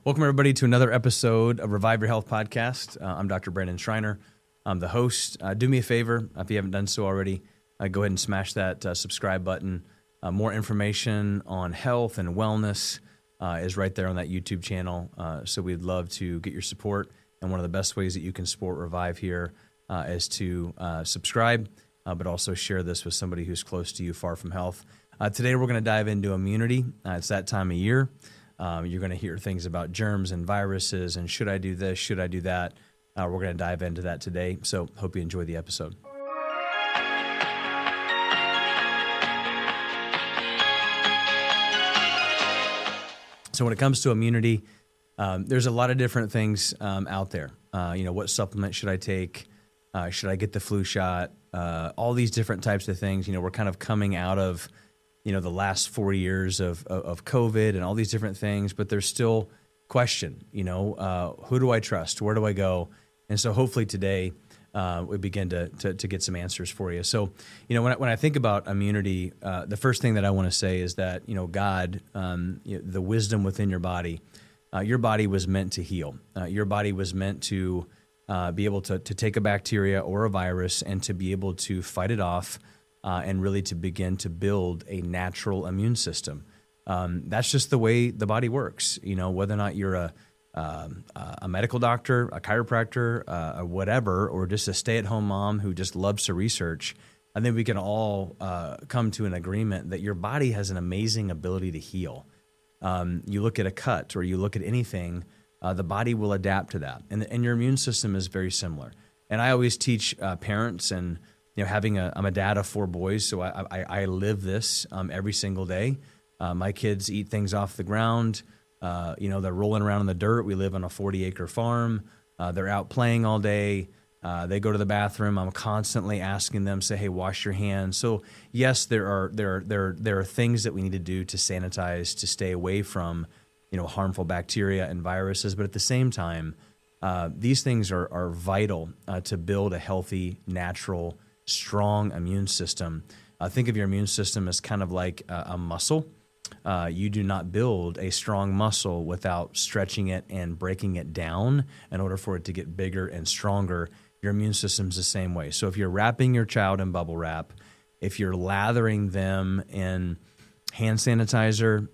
Welcome, everybody, to another episode of Revive Your Health Podcast. I'm Dr. Brandon Schreiner. I'm the host. Do me a favor, if you haven't done so already, go ahead and smash that subscribe button. More information on health and wellness is right there on that YouTube channel. So we'd love to get your support. And one of the best ways that you can support Revive here is to subscribe, but also share this with somebody who's close to you, far from health. Today, we're going to dive into immunity. It's that time of year. You're going to hear things about germs and viruses and should I do this, should I do that? We're going to dive into that today. So hope you enjoy the episode. So when it comes to immunity, there's a lot of different things out there. What supplement should I take? Should I get the flu shot? All these different types of things. We're kind of coming out of the last 4 years of COVID and all these different things, but there's still question, who do I trust? Where do I go? And so hopefully today we begin to get some answers for you. So, when I think about immunity, the first thing that I want to say is that, God, the wisdom within your body was meant to heal. Your body was meant to be able to take a bacteria or a virus and to be able to fight it off and really to begin to build a natural immune system. That's just the way the body works. Whether or not you're a medical doctor, a chiropractor, or whatever, or just a stay-at-home mom who just loves to research, I think we can all come to an agreement that your body has an amazing ability to heal. You look at a cut or you look at anything, the body will adapt to that. And your immune system is very similar. And I always teach parents and I'm a dad of 4 boys, so I live this every single day. My kids eat things off the ground. They're rolling around in the dirt. We live on a 40-acre farm. They're out playing all day. They go to the bathroom. I'm constantly asking them, say, "Hey, wash your hands." So yes, there are things that we need to do to sanitize, to stay away from harmful bacteria and viruses. But at the same time, these things are vital to build a healthy, natural, strong immune system. Think of your immune system as kind of like a muscle. You do not build a strong muscle without stretching it and breaking it down in order for it to get bigger and stronger. Your immune system's the same way. So if you're wrapping your child in bubble wrap, if you're lathering them in hand sanitizer,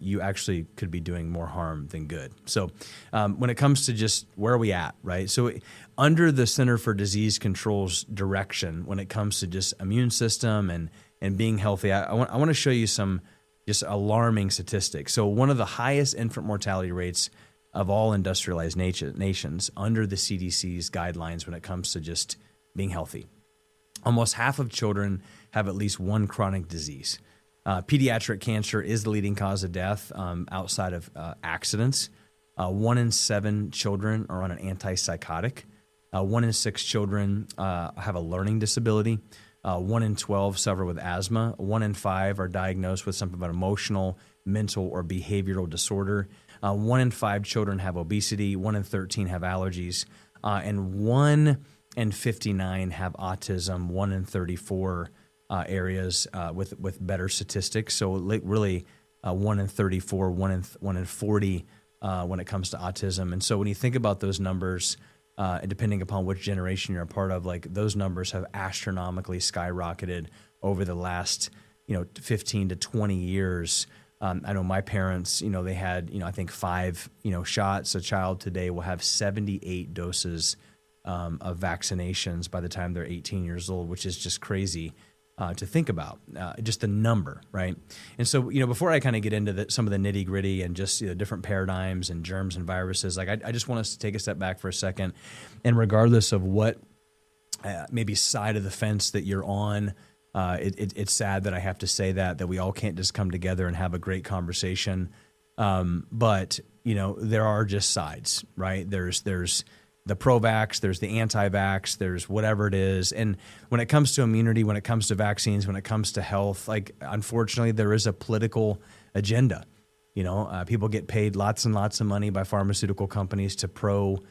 you actually could be doing more harm than good. So when it comes to just where are we at, right? So under the Center for Disease Control's direction, when it comes to just immune system and being healthy, I want to show you some just alarming statistics. So one of the highest infant mortality rates of all industrialized nations under the CDC's guidelines when it comes to just being healthy. Almost half of children have at least one chronic disease. Pediatric cancer is the leading cause of death outside of accidents. 1 in 7 children are on an antipsychotic. 1 in 6 children have a learning disability. 1 in 12 suffer with asthma. 1 in 5 are diagnosed with something about emotional, mental, or behavioral disorder. 1 in 5 children have obesity. 1 in 13 have allergies. And 1 in 59 have autism. 1 in 34 areas with better statistics. So really 1 in 34, 1 in 40 when it comes to autism. And so when you think about those numbers, depending upon which generation you're a part of, like those numbers have astronomically skyrocketed over the last 15 to 20 years. I know my parents, they had I think 5 shots. A child today will have 78 doses of vaccinations by the time they're 18 years old, which is just crazy to think about, just the number, right? And so, before I kind of get into some of the nitty gritty and just different paradigms and germs and viruses, like I just want us to take a step back for a second. And regardless of what maybe side of the fence that you're on, it's sad that I have to say that we all can't just come together and have a great conversation. But there are just sides, right? There's the pro-vax, there's the anti-vax, there's whatever it is. And when it comes to immunity, when it comes to vaccines, when it comes to health, like unfortunately there is a political agenda. People get paid lots and lots of money by pharmaceutical companies to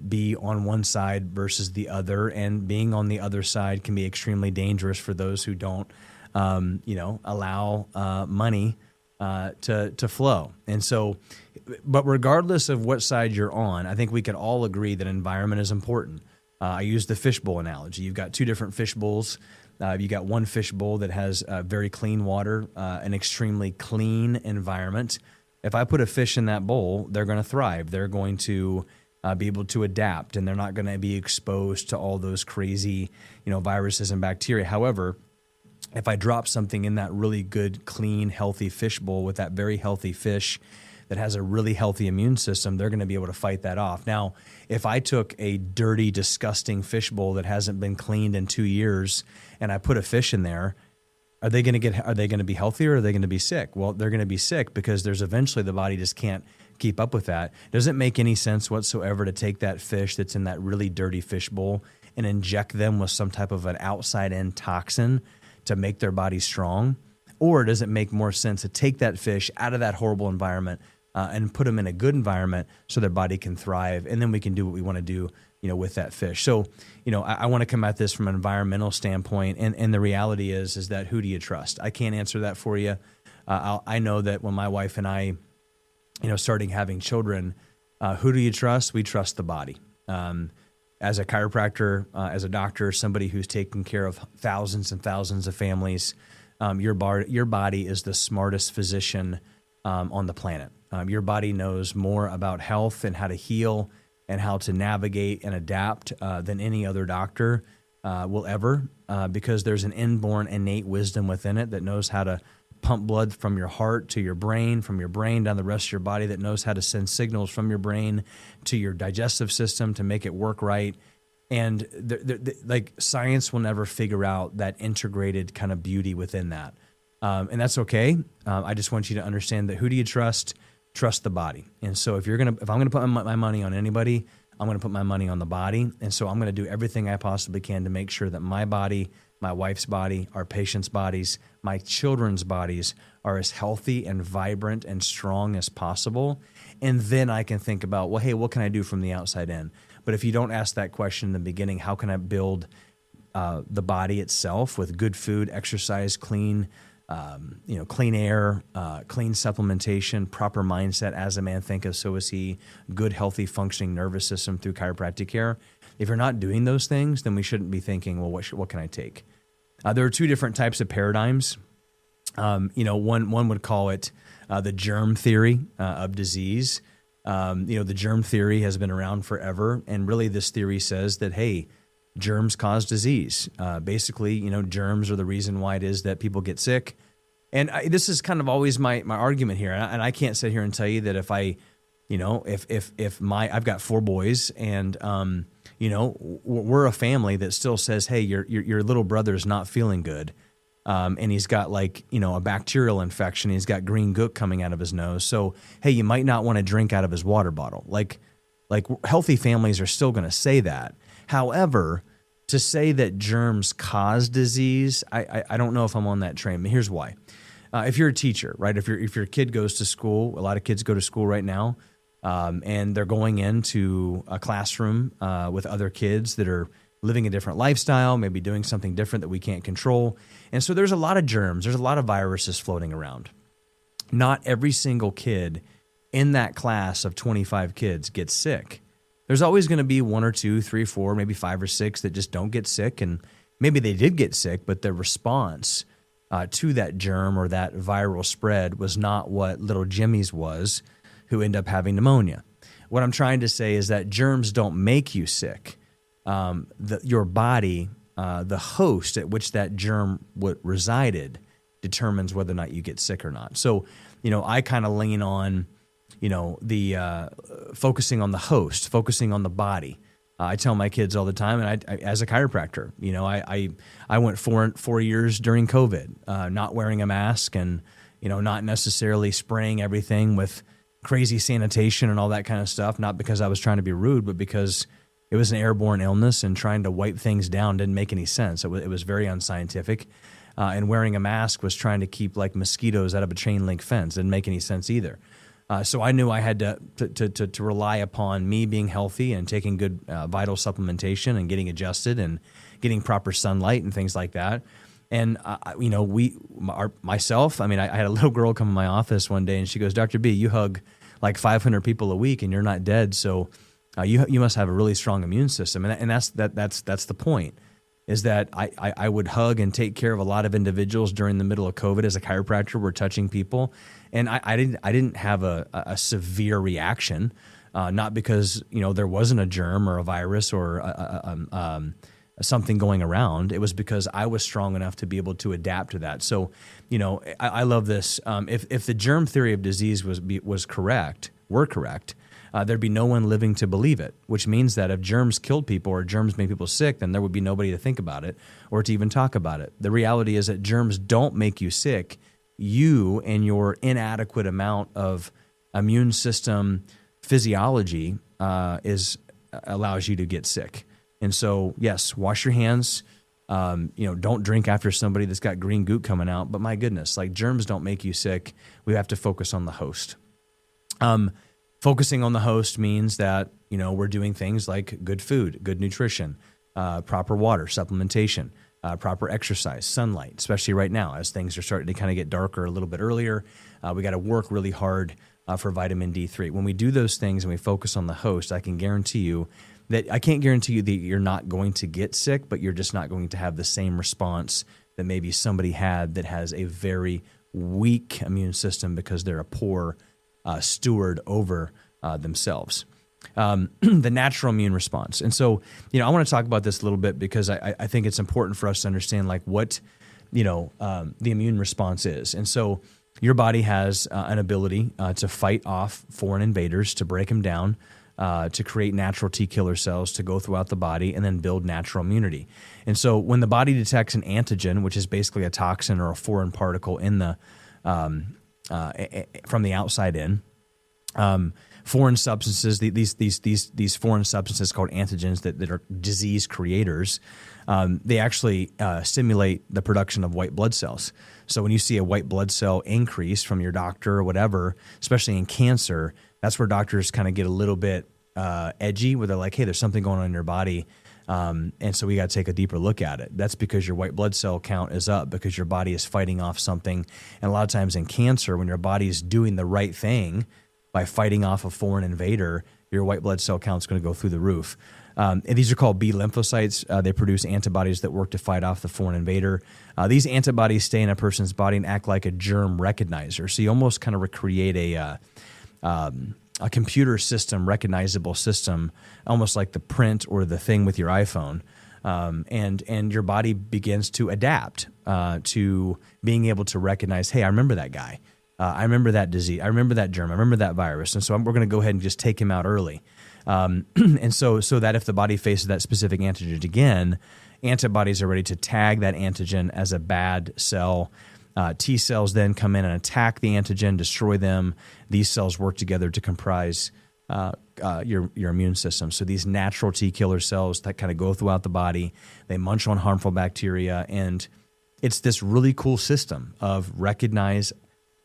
be on one side versus the other, and being on the other side can be extremely dangerous for those who don't, allow money to flow. And so but regardless of what side you're on, I think we could all agree that environment is important. I use the fishbowl analogy. You've got two different fish bowls. You got one fish bowl that has very clean water, an extremely clean environment. If I put a fish in that bowl, they're going to thrive. They're going to be able to adapt, and they're not going to be exposed to all those crazy, viruses and bacteria. However, if I drop something in that really good, clean, healthy fish bowl with that very healthy fish that has a really healthy immune system, they're going to be able to fight that off. Now, if I took a dirty, disgusting fish bowl that hasn't been cleaned in 2 years and I put a fish in there, are they going to be healthy or are they going to be sick? Well, they're going to be sick because there's eventually the body just can't keep up with that. Does it make any sense whatsoever to take that fish that's in that really dirty fish bowl and inject them with some type of an outside-in toxin to make their body strong? Or does it make more sense to take that fish out of that horrible environment and put them in a good environment so their body can thrive, and then we can do what we want to do, with that fish? So, I want to come at this from an environmental standpoint, and the reality is that who do you trust? I can't answer that for you. I know that when my wife and I, starting having children, who do you trust? We trust the body. As a chiropractor, as a doctor, somebody who's taken care of thousands and thousands of families, your body is the smartest physician on the planet. Your body knows more about health and how to heal and how to navigate and adapt than any other doctor will ever, because there's an inborn, innate wisdom within it that knows how to pump blood from your heart to your brain, from your brain down the rest of your body, that knows how to send signals from your brain to your digestive system to make it work right. And like science will never figure out that integrated kind of beauty within that. And that's okay. I just want you to understand that who do you trust? Trust the body. And so if I'm going to put my money on anybody, I'm going to put my money on the body. And so I'm going to do everything I possibly can to make sure that my body, my wife's body, our patients' bodies, my children's bodies are as healthy and vibrant and strong as possible. And then I can think about, well, hey, what can I do from the outside in? But if you don't ask that question in the beginning, how can I build the body itself with good food, exercise, clean air, clean supplementation, proper mindset, as a man thinketh, so is he, good, healthy, functioning nervous system through chiropractic care. If you're not doing those things, then we shouldn't be thinking, well, what can I take? There are two different types of paradigms. One would call it the germ theory of disease. The germ theory has been around forever, and really this theory says that, hey, germs cause disease. Basically, germs are the reason why it is that people get sick. And this is kind of always my argument here. And I can't sit here and tell you that if I've got 4 boys and, we're a family that still says, hey, your little brother's not feeling good. And he's got a bacterial infection. He's got green gook coming out of his nose. So, hey, you might not want to drink out of his water bottle. Like healthy families are still going to say that. However, to say that germs cause disease, I don't know if I'm on that train. But here's why. If you're a teacher, right? If your kid goes to school, a lot of kids go to school right now, and they're going into a classroom with other kids that are living a different lifestyle, maybe doing something different that we can't control. And so there's a lot of germs, there's a lot of viruses floating around. Not every single kid in that class of 25 kids gets sick. There's always going to be 1 or 2, 3, 4, maybe 5 or 6 that just don't get sick. And maybe they did get sick, but their response to that germ or that viral spread was not what little Jimmy's was, who ended up having pneumonia. What I'm trying to say is that germs don't make you sick. Your body, the host at which that germ resided, determines whether or not you get sick or not. So, I kind of lean on, the focusing on the host, focusing on the body. I tell my kids all the time, and I as a chiropractor, I went 4 years during COVID, not wearing a mask and, not necessarily spraying everything with crazy sanitation and all that kind of stuff, not because I was trying to be rude, but because it was an airborne illness and trying to wipe things down didn't make any sense. It was very unscientific. And wearing a mask was trying to keep mosquitoes out of a chain link fence. Didn't make any sense either. So I knew I had to rely upon me being healthy and taking good vital supplementation and getting adjusted and getting proper sunlight and things like that. And, myself, I had a little girl come in my office one day and she goes, Dr. B, you hug like 500 people a week and you're not dead. So you must have a really strong immune system. And that's the point, is that I would hug and take care of a lot of individuals during the middle of COVID as a chiropractor. We're touching people. And I didn't have a severe reaction, not because, there wasn't a germ or a virus or something going around. It was because I was strong enough to be able to adapt to that. So, I love this. If the germ theory of disease were correct, there'd be no one living to believe it, which means that if germs killed people or germs made people sick, then there would be nobody to think about it or to even talk about it. The reality is that germs don't make you sick. You and your inadequate amount of immune system physiology allows you to get sick. And so, yes, wash your hands. Don't drink after somebody that's got green goop coming out. But my goodness, like, germs don't make you sick. We have to focus on the host. Focusing on the host means that, we're doing things like good food, good nutrition, proper water, supplementation, proper exercise, sunlight, especially right now as things are starting to kind of get darker a little bit earlier. We got to work really hard for vitamin D3. When we do those things and we focus on the host, I can't guarantee you that you're not going to get sick, but you're just not going to have the same response that maybe somebody had that has a very weak immune system because they're a poor steward over themselves. The natural immune response. And so, I want to talk about this a little bit because I think it's important for us to understand like what, the immune response is. And so your body has an ability to fight off foreign invaders, to break them down, to create natural T killer cells to go throughout the body and then build natural immunity. And so when the body detects an antigen, which is basically a toxin or a foreign particle in the from the outside in, foreign substances, these foreign substances called antigens that are disease creators, they actually stimulate the production of white blood cells. So when you see a white blood cell increase from your doctor or whatever, especially in cancer, that's where doctors kind of get a little bit edgy, where they're like, hey, there's something going on in your body. And so we got to take a deeper look at it. That's because your white blood cell count is up because your body is fighting off something. And a lot of times in cancer, when your body is doing the right thing by fighting off a foreign invader, your white blood cell count is going to go through the roof. And these are called B lymphocytes. They produce antibodies that work to fight off the foreign invader. These antibodies stay in a person's body and act like a germ recognizer. So you almost kind of recreate a computer system, recognizable system, almost like the print or the thing with your iPhone. And your body begins to adapt to being able to recognize, hey, I remember that guy. I remember that disease. I remember that germ. I remember that virus. And so we're going to go ahead and just take him out early. And so that if the body faces that specific antigen again, antibodies are ready to tag that antigen as a bad cell. T cells then come in and attack the antigen, destroy them. These cells work together to comprise your immune system. So these natural T killer cells that kind of go throughout the body, they munch on harmful bacteria, and it's this really cool system of recognize,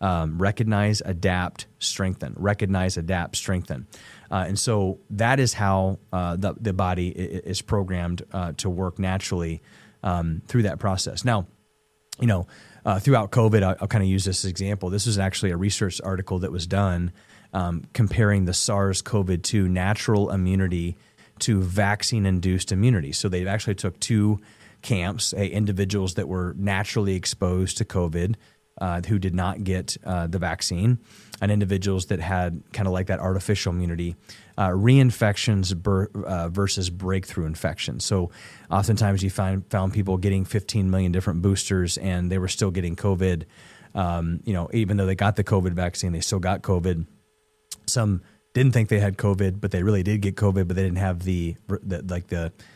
adapt, strengthen. Recognize, adapt, strengthen. And so that is how the body is programmed to work naturally through that process. Now, throughout COVID, I'll kind of use this as an example. This was actually a research article that was done comparing the SARS-CoV-2 natural immunity to vaccine-induced immunity. So they actually took two camps, individuals that were naturally exposed to COVID who did not get the vaccine, and individuals that had kind of like that artificial immunity, reinfections versus breakthrough infections. So oftentimes you found people getting 15 million different boosters and they were still getting COVID. Even though they got the COVID vaccine, they still got COVID. Some didn't think they had COVID, but they really did get COVID, but they didn't have the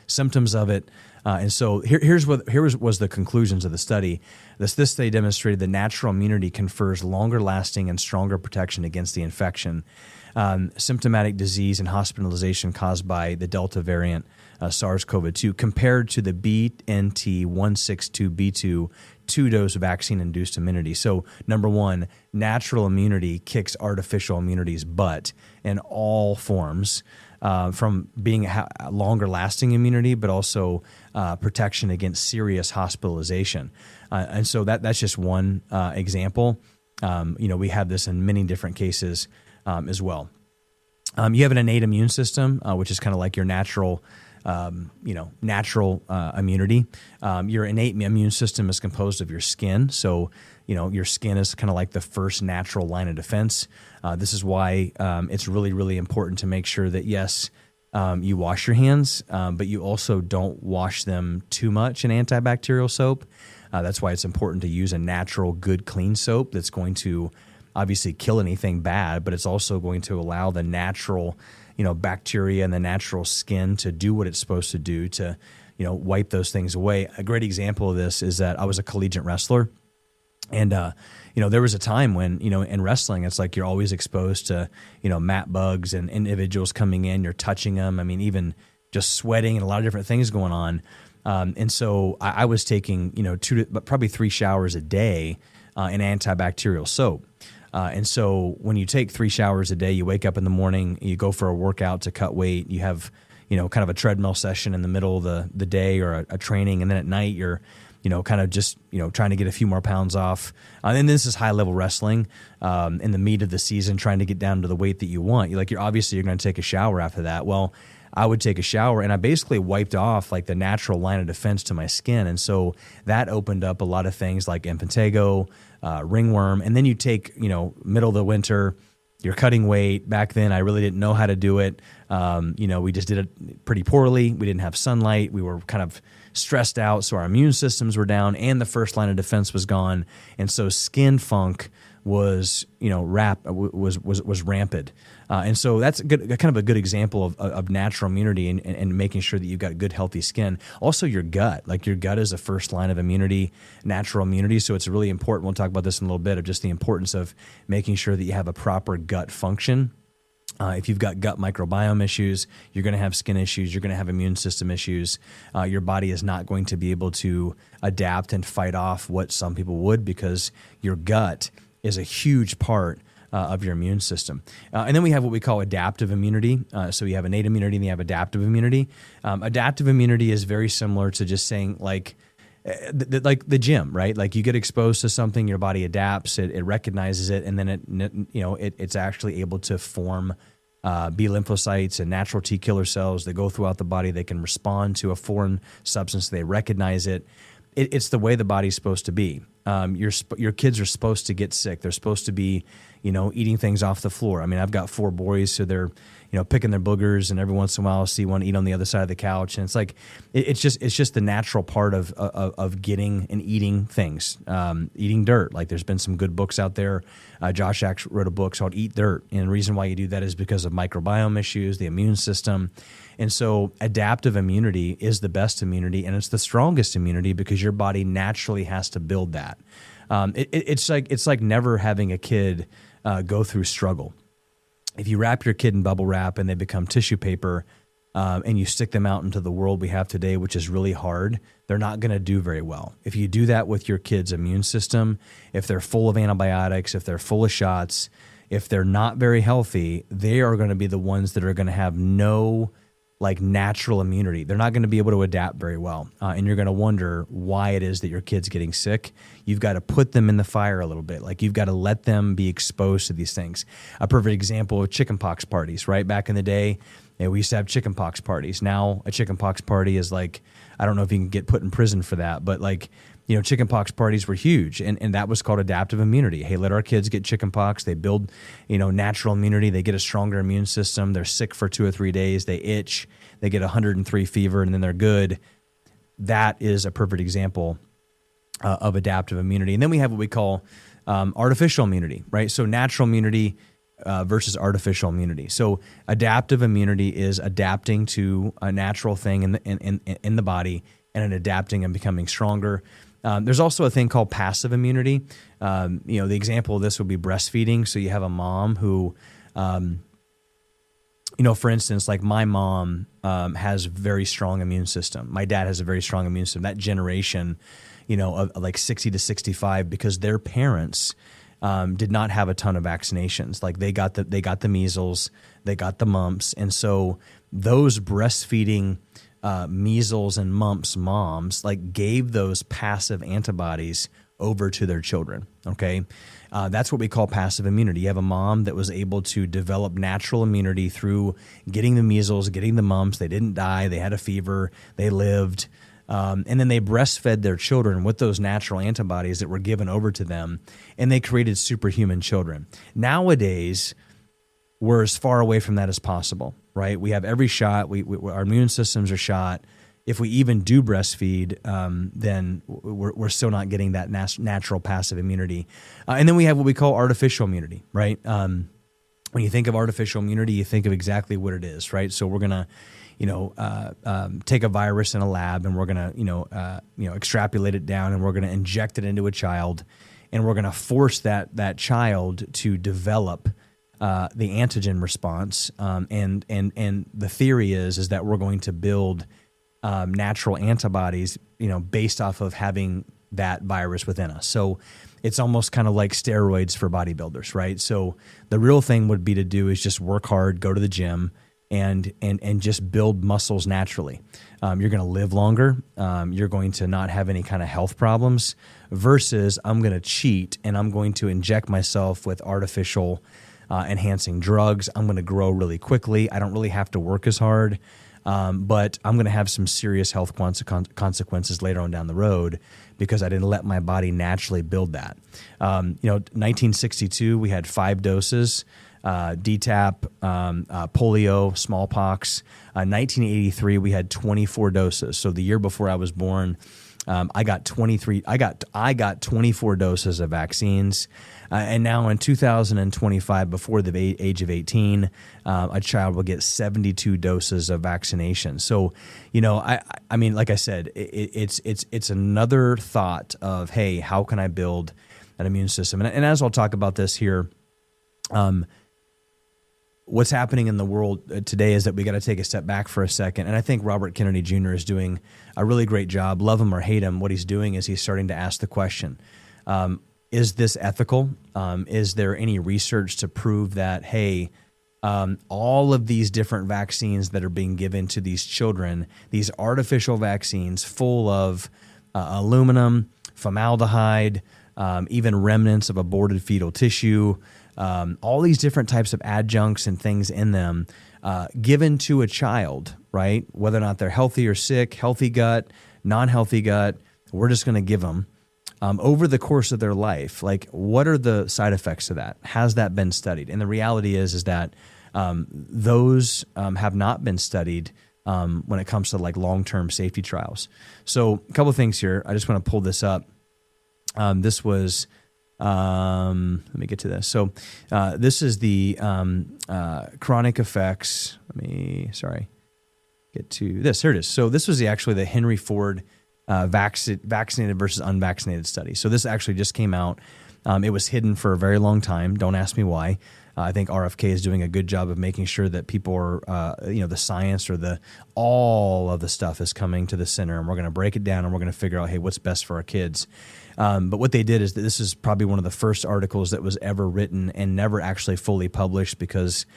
symptoms of it. And so here was the conclusions of the study. This study demonstrated that natural immunity confers longer lasting and stronger protection against the infection. Symptomatic disease and hospitalization caused by the Delta variant SARS-CoV-2 compared to the BNT162b2 two-dose vaccine-induced immunity. So number one, natural immunity kicks artificial immunity's butt in all forms, from being longer-lasting immunity, but also protection against serious hospitalization. And so that's just one example. We have this in many different cases as well. You have an innate immune system, which is kind of like your natural immunity. Your innate immune system is composed of your skin. So, your skin is kind of like the first natural line of defense. This is why it's really, really important to make sure that, yes, you wash your hands, but you also don't wash them too much in antibacterial soap. That's why it's important to use a natural, good, clean soap that's going to obviously kill anything bad, but it's also going to allow the natural bacteria and the natural skin to do what it's supposed to do to, wipe those things away. A great example of this is that I was a collegiate wrestler. And, there was a time when, in wrestling, it's like you're always exposed to, mat bugs and individuals coming in, you're touching them. I mean, even just sweating and a lot of different things going on. And so I was taking, probably 3 showers a day in antibacterial soap. And so when you take 3 showers a day, you wake up in the morning, you go for a workout to cut weight, you have, kind of a treadmill session in the middle of the day or a training. And then at night you're, kind of just, trying to get a few more pounds off. And this is high level wrestling in the meat of the season, trying to get down to the weight that you want. You're obviously going to take a shower after that. Well, I would take a shower and I basically wiped off like the natural line of defense to my skin. And so that opened up a lot of things like impetigo, ringworm. And then you take, middle of the winter, you're cutting weight. Back then, I really didn't know how to do it. We just did it pretty poorly. We didn't have sunlight. We were kind of stressed out. So our immune systems were down and the first line of defense was gone. And so skin funk was, was rampant. And so that's kind of a good example of natural immunity and making sure that you've got good, healthy skin. Also your gut, like your gut is the first line of immunity, natural immunity. So it's really important. We'll talk about this in a little bit of just the importance of making sure that you have a proper gut function. If you've got gut microbiome issues, you're going to have skin issues, you're going to have immune system issues. Your body is not going to be able to adapt and fight off what some people would because your gut is a huge part of your immune system. And then we have what we call adaptive immunity. So you have innate immunity and you have adaptive immunity. Adaptive immunity is very similar to just saying like the gym, right? Like you get exposed to something, your body adapts, it recognizes it, and then it's actually able to form B lymphocytes and natural T killer cells. They go throughout the body. They can respond to a foreign substance. They recognize it. It's the way the body's supposed to be. Your kids are supposed to get sick. They're supposed to be, eating things off the floor. I mean, I've got 4 boys, so they're, picking their boogers, and every once in a while I'll see one eat on the other side of the couch. And it's like, it's just the natural part of getting and eating things, eating dirt. Like there's been some good books out there. Josh actually wrote a book called Eat Dirt. And the reason why you do that is because of microbiome issues, the immune system. And so adaptive immunity is the best immunity, and it's the strongest immunity because your body naturally has to build that. It's like never having a kid go through struggle. If you wrap your kid in bubble wrap and they become tissue paper and you stick them out into the world we have today, which is really hard, they're not going to do very well. If you do that with your kid's immune system, if they're full of antibiotics, if they're full of shots, if they're not very healthy, they are going to be the ones that are going to have no natural immunity. They're not going to be able to adapt very well. And you're going to wonder why it is that your kid's getting sick. You've got to put them in the fire a little bit. Like you've got to let them be exposed to these things. A perfect example of chickenpox parties, right? Back in the day, we used to have chickenpox parties. Now a chickenpox party is like, I don't know if you can get put in prison for that, but chickenpox parties were huge, and that was called adaptive immunity. Hey, let our kids get chickenpox. They build, natural immunity. They get a stronger immune system. They're sick for 2 or 3 days. They itch. They get 103 fever, and then they're good. That is a perfect example of adaptive immunity. And then we have what we call artificial immunity, right? So natural immunity versus artificial immunity. So adaptive immunity is adapting to a natural thing in the body and adapting and becoming stronger. There's also a thing called passive immunity. The example of this would be breastfeeding. So you have a mom who, for instance, like my mom has a very strong immune system. My dad has a very strong immune system. That generation, of like 60 to 65, because their parents did not have a ton of vaccinations. Like they got the measles, they got the mumps, and so those breastfeeding measles and mumps moms gave those passive antibodies over to their children, okay? That's what we call passive immunity. You have a mom that was able to develop natural immunity through getting the measles, getting the mumps. They didn't die. They had a fever. They lived. And then they breastfed their children with those natural antibodies that were given over to them, and they created superhuman children. Nowadays, we're as far away from that as possible, right? We have every shot. Our immune systems are shot. If we even do breastfeed, then we're still not getting that natural passive immunity. And then we have what we call artificial immunity, right? When you think of artificial immunity, you think of exactly what it is, right? So we're going to take a virus in a lab, and we're going to extrapolate it down, and we're going to inject it into a child, and we're going to force that child to develop the antigen response. And the theory is that we're going to build natural antibodies, based off of having that virus within us. So it's almost kind of like steroids for bodybuilders, right? So the real thing would be to do is just work hard, go to the gym, and just build muscles naturally. You're going to live longer. You're going to not have any kind of health problems versus I'm going to cheat and I'm going to inject myself with artificial enhancing drugs. I'm going to grow really quickly. I don't really have to work as hard. But I'm going to have some serious health consequences later on down the road because I didn't let my body naturally build that. 1962, we had 5 doses, DTaP, polio, smallpox. 1983, we had 24 doses. So the year before I was born, I got 24 doses of vaccines. And now in 2025, before the age of 18, a child will get 72 doses of vaccination. So, I mean, like I said, it's another thought of, hey, how can I build an immune system? And as I'll talk about this here, what's happening in the world today is that we got to take a step back for a second. And I think Robert Kennedy Jr. is doing a really great job. Love him or hate him, what he's doing is he's starting to ask the question, is this ethical? Is there any research to prove that, hey, all of these different vaccines that are being given to these children, these artificial vaccines full of aluminum, formaldehyde, even remnants of aborted fetal tissue, all these different types of adjuncts and things in them, given to a child, right? Whether or not they're healthy or sick, healthy gut, non-healthy gut, we're just going to give them. Over the course of their life, like what are the side effects of that? Has that been studied? And the reality is that those have not been studied when it comes to like long-term safety trials. So a couple of things here. I just want to pull this up. This was, let me get to this. So this is the chronic effects. Get to this. Here it is. So this was actually the Henry Ford vaccinated versus unvaccinated study. So this actually just came out. It was hidden for a very long time. Don't ask me why. I think RFK is doing a good job of making sure that people are, the science or all of the stuff is coming to the center, and we're going to break it down and we're going to figure out, hey, what's best for our kids. But what they did is that this is probably one of the first articles that was ever written and never actually fully published because,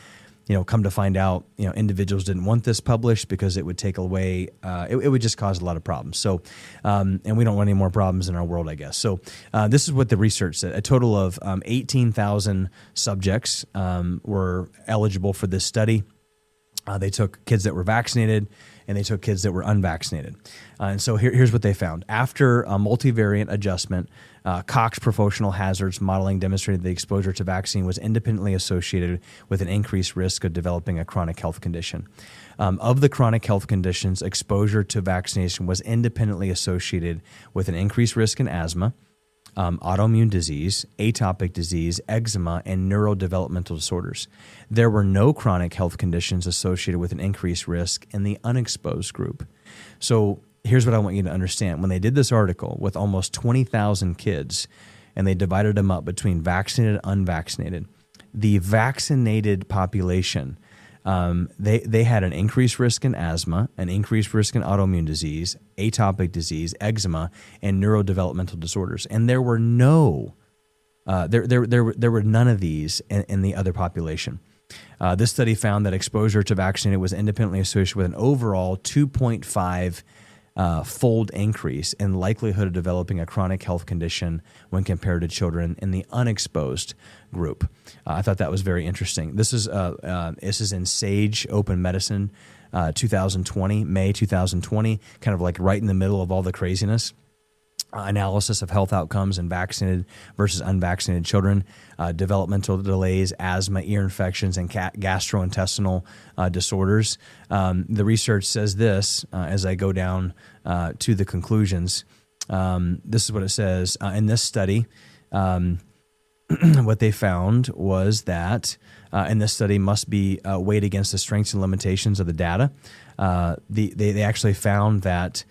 come to find out, individuals didn't want this published because it would take away, it would just cause a lot of problems. So, and we don't want any more problems in our world, I guess. So this is what the research said. A total of 18,000 subjects were eligible for this study. They took kids that were vaccinated and they took kids that were unvaccinated. And so here's what they found. After a multivariate adjustment, Cox proportional hazards modeling demonstrated the exposure to vaccine was independently associated with an increased risk of developing a chronic health condition. Of the chronic health conditions, exposure to vaccination was independently associated with an increased risk in asthma, autoimmune disease, atopic disease, eczema, and neurodevelopmental disorders. There were no chronic health conditions associated with an increased risk in the unexposed group. So here's what I want you to understand. When they did this article with almost 20,000 kids, and they divided them up between vaccinated and unvaccinated, the vaccinated population, they had an increased risk in asthma, an increased risk in autoimmune disease, atopic disease, eczema, and neurodevelopmental disorders. And there were there were none of these in the other population. This study found that exposure to vaccinated was independently associated with an overall 2.5 fold increase in likelihood of developing a chronic health condition when compared to children in the unexposed group. I thought that was very interesting. This is in Sage Open Medicine, 2020, May 2020, kind of like right in the middle of all the craziness. Analysis of health outcomes in vaccinated versus unvaccinated children, developmental delays, asthma, ear infections, and gastrointestinal disorders. The research says this, as I go down to the conclusions. This is what it says. In this study, what they found was that, and this study must be weighed against the strengths and limitations of the data. They actually found that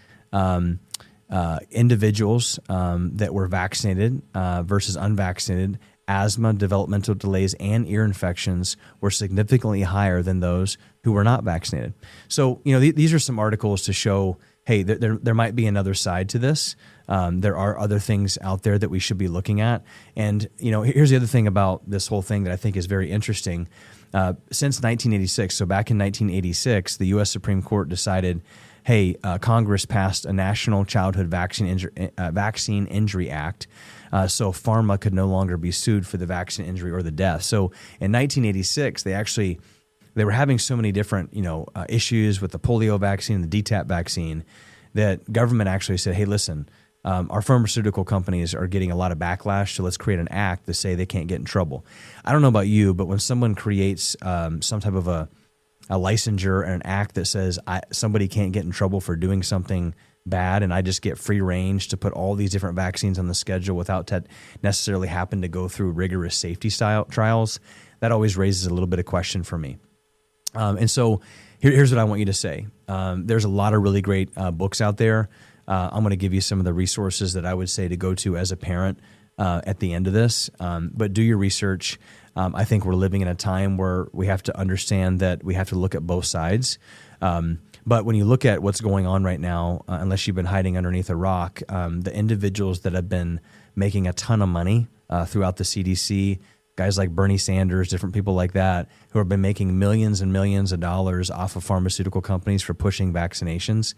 individuals that were vaccinated versus unvaccinated, asthma, developmental delays, and ear infections were significantly higher than those who were not vaccinated. So, these are some articles to show, hey, there might be another side to this. There are other things out there that we should be looking at. And, here's the other thing about this whole thing that I think is very interesting. Since 1986, so back in 1986, the U.S. Supreme Court decided, hey, Congress passed a National Childhood Vaccine Injury Act, so pharma could no longer be sued for the vaccine injury or the death. So in 1986, they were having so many different issues with the polio vaccine and the DTaP vaccine that government actually said, hey, listen, our pharmaceutical companies are getting a lot of backlash, so let's create an act to say they can't get in trouble. I don't know about you, but when someone creates some type of a licensure and an act that says somebody can't get in trouble for doing something bad, and I just get free range to put all these different vaccines on the schedule without necessarily having to go through rigorous safety trials, that always raises a little bit of question for me. And so here's what I want you to say. There's a lot of really great books out there. I'm going to give you some of the resources that I would say to go to as a parent at the end of this. But do your research. I think we're living in a time where we have to understand that we have to look at both sides. But when you look at what's going on right now, unless you've been hiding underneath a rock, the individuals that have been making a ton of money throughout the CDC, guys like Bernie Sanders, different people like that, who have been making millions and millions of dollars off of pharmaceutical companies for pushing vaccinations.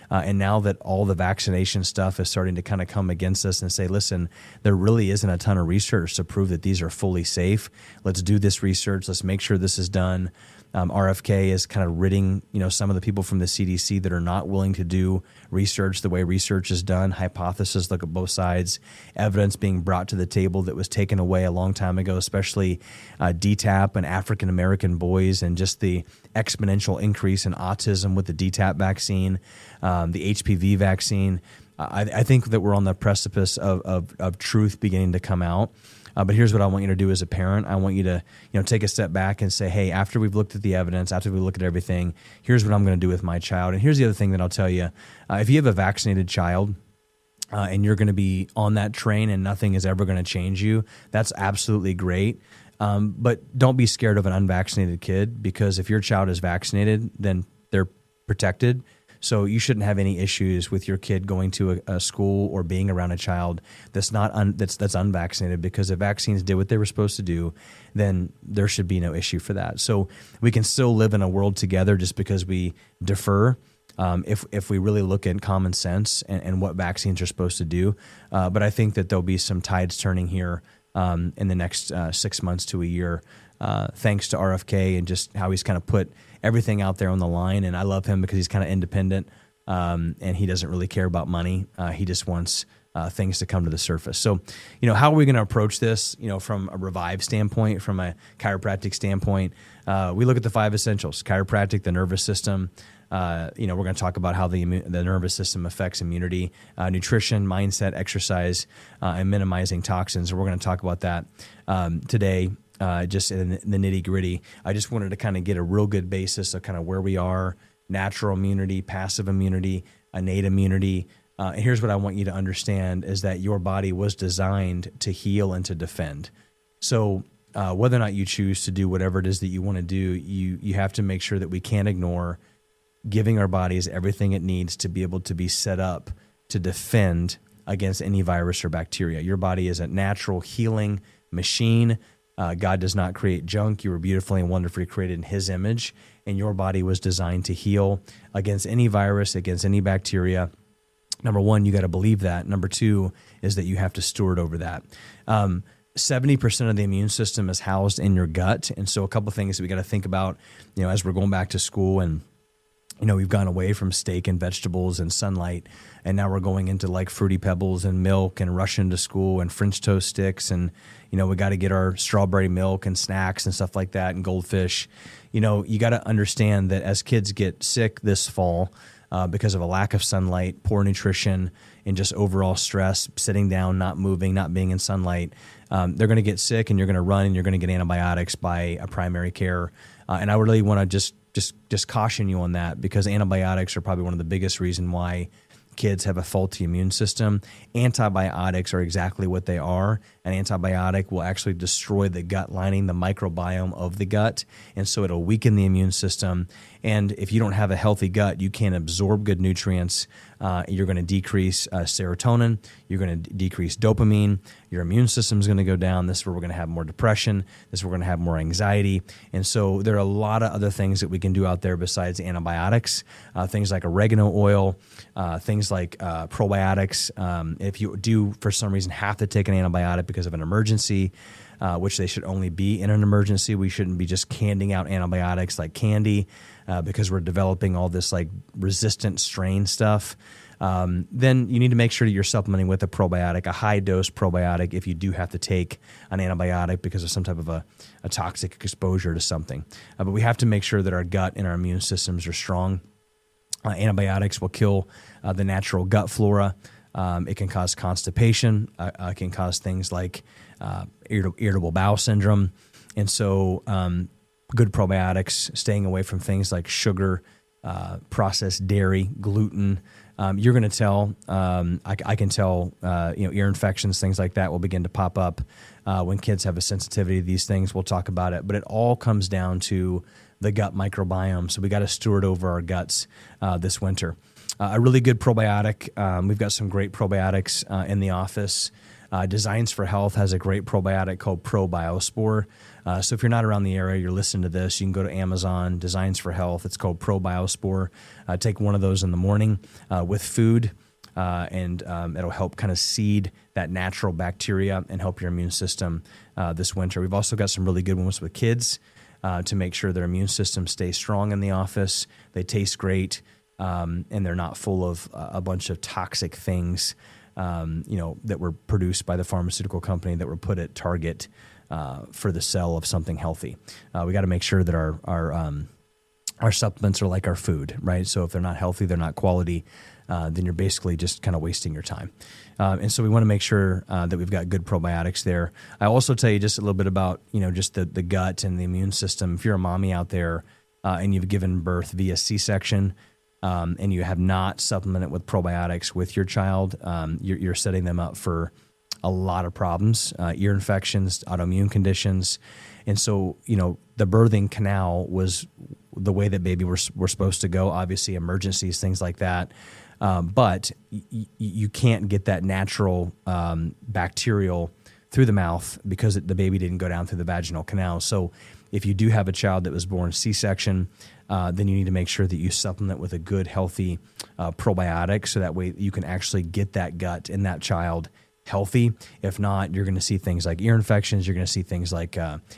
And now that all the vaccination stuff is starting to kind of come against us and say, listen, there really isn't a ton of research to prove that these are fully safe. Let's do this research. Let's make sure this is done. RFK is kind of ridding, some of the people from the CDC that are not willing to do research the way research is done. Hypothesis, look at both sides. Evidence being brought to the table that was taken away a long time ago, especially DTaP and African American boys, and just the exponential increase in autism with the DTaP vaccine, the HPV vaccine. I think that we're on the precipice of truth beginning to come out. But here's what I want you to do as a parent. I want you to, take a step back and say, hey, after we've looked at the evidence, after we look at everything, here's what I'm going to do with my child. And here's the other thing that I'll tell you. If you have a vaccinated child and you're going to be on that train and nothing is ever going to change you, that's absolutely great. But don't be scared of an unvaccinated kid, because if your child is vaccinated, then they're protected. So you shouldn't have any issues with your kid going to a school or being around a child that's not that's unvaccinated, because if vaccines did what they were supposed to do, then there should be no issue for that. So we can still live in a world together just because we defer. If we really look at common sense and what vaccines are supposed to do. But I think that there'll be some tides turning here in the next 6 months to a year, thanks to RFK and just how he's kind of put everything out there on the line. And I love him because he's kind of independent and he doesn't really care about money. He just wants things to come to the surface. So, how are we going to approach this, from a Revive standpoint, from a chiropractic standpoint? We look at the 5 essentials: chiropractic, the nervous system. We're going to talk about how the nervous system affects immunity, nutrition, mindset, exercise, and minimizing toxins. We're going to talk about that today. Just in the nitty gritty. I just wanted to kind of get a real good basis of kind of where we are: natural immunity, passive immunity, innate immunity. And here's what I want you to understand is that your body was designed to heal and to defend. So whether or not you choose to do whatever it is that you want to do, you have to make sure that we can't ignore giving our bodies everything it needs to be able to be set up to defend against any virus or bacteria. Your body is a natural healing machine. God does not create junk. You were beautifully and wonderfully created in His image, and your body was designed to heal against any virus, against any bacteria. Number one, you got to believe that. Number two is that you have to steward over that. 70% of the immune system is housed in your gut. And so a couple of things that we got to think about, as we're going back to school, and we've gone away from steak and vegetables and sunlight, and now we're going into like Fruity Pebbles and milk and rushing to school and French toast sticks. And, we got to get our strawberry milk and snacks and stuff like that and goldfish. You got to understand that as kids get sick this fall, because of a lack of sunlight, poor nutrition, and just overall stress, sitting down, not moving, not being in sunlight, they're going to get sick, and you're going to run and you're going to get antibiotics by a primary care. And I really want to just caution you on that, because antibiotics are probably one of the biggest reason why kids have a faulty immune system. Antibiotics are exactly what they are. An antibiotic will actually destroy the gut lining, the microbiome of the gut, and so it'll weaken the immune system. And if you don't have a healthy gut, you can't absorb good nutrients. You're going to decrease serotonin. You're going to decrease dopamine. Your immune system is going to go down. This is where we're going to have more depression. This is where we're going to have more anxiety. And so there are a lot of other things that we can do out there besides antibiotics, things like oregano oil, things like probiotics. If you do, for some reason, have to take an antibiotic because of an emergency, which they should only be in an emergency. We shouldn't be just handing out antibiotics like candy because we're developing all this like resistant strain stuff. Then you need to make sure that you're supplementing with a probiotic, a high-dose probiotic, if you do have to take an antibiotic because of some type of a toxic exposure to something. But we have to make sure that our gut and our immune systems are strong. Antibiotics will kill the natural gut flora. It can cause constipation. It can cause things like irritable bowel syndrome. And so good probiotics, staying away from things like sugar, processed dairy, gluten. You're going to tell, I can tell, ear infections, things like that will begin to pop up when kids have a sensitivity to these things. We'll talk about it. But it all comes down to the gut microbiome. So we got to steward over our guts this winter. A really good probiotic. We've got some great probiotics in the office. Designs for Health has a great probiotic called ProBiospore. So if you're not around the area, you're listening to this, you can go to Amazon, Designs for Health. It's called ProBiospore. Take one of those in the morning with food, and it'll help kind of seed that natural bacteria and help your immune system this winter. We've also got some really good ones with kids to make sure their immune system stays strong in the office. They taste great, and they're not full of a bunch of toxic things that were produced by the pharmaceutical company that were put at Target for the sale of something healthy. We got to make sure that our supplements are like our food, right? So if they're not healthy, they're not quality, then you're basically just kind of wasting your time. And so we want to make sure that we've got good probiotics there. I also tell you just a little bit about, just the gut and the immune system. If you're a mommy out there and you've given birth via C-section, and you have not supplemented with probiotics with your child, you're setting them up for a lot of problems, ear infections, autoimmune conditions. And so, the birthing canal was the way that baby were supposed to go, obviously emergencies, things like that. But you can't get that natural bacterial through the mouth because the baby didn't go down through the vaginal canal. So if you do have a child that was born C-section, then you need to make sure that you supplement with a good, healthy probiotic, so that way you can actually get that gut in that child healthy. If not, you're going to see things like ear infections. You're going to see things like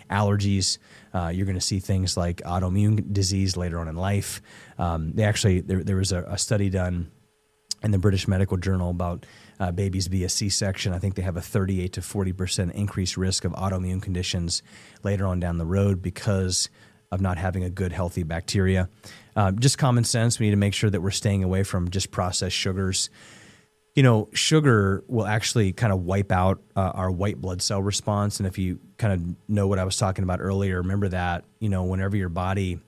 allergies. You're going to see things like autoimmune disease later on in life. There was a study done in the British Medical Journal about babies via C-section. I think they have a 38 to 40% increased risk of autoimmune conditions later on down the road because of not having a good, healthy bacteria. Just common sense. We need to make sure that we're staying away from just processed sugars. Sugar will actually kind of wipe out our white blood cell response. And if you kind of know what I was talking about earlier, remember that, whenever your body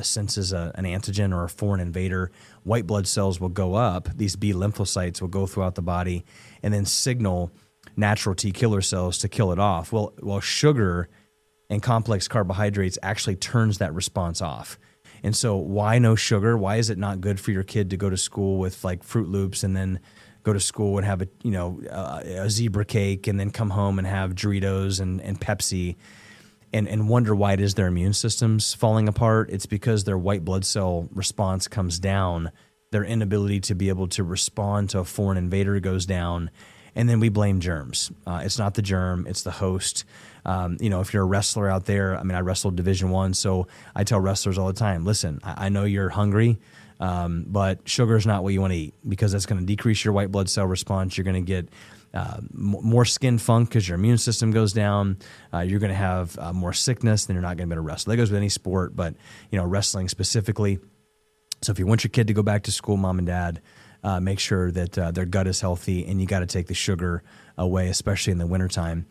senses an antigen or a foreign invader, white blood cells will go up. These B lymphocytes will go throughout the body and then signal natural T killer cells to kill it off. Well, sugar and complex carbohydrates actually turns that response off. And so why no sugar? Why is it not good for your kid to go to school with like Fruit Loops and then go to school and have a zebra cake and then come home and have Doritos and Pepsi? and wonder why it is their immune system's falling apart. It's because their white blood cell response comes down. Their inability to be able to respond to a foreign invader goes down. And then we blame germs. It's not the germ, it's the host. If you're a wrestler out there, I wrestled Division I, so I tell wrestlers all the time, listen, I know you're hungry, but sugar is not what you want to eat, because that's going to decrease your white blood cell response. You're going to get more skin funk because your immune system goes down. You're going to have more sickness, then you're not going to be able to wrestle. That goes with any sport, but wrestling specifically. So if you want your kid to go back to school, mom and dad, make sure that their gut is healthy, and you got to take the sugar away, especially in the wintertime.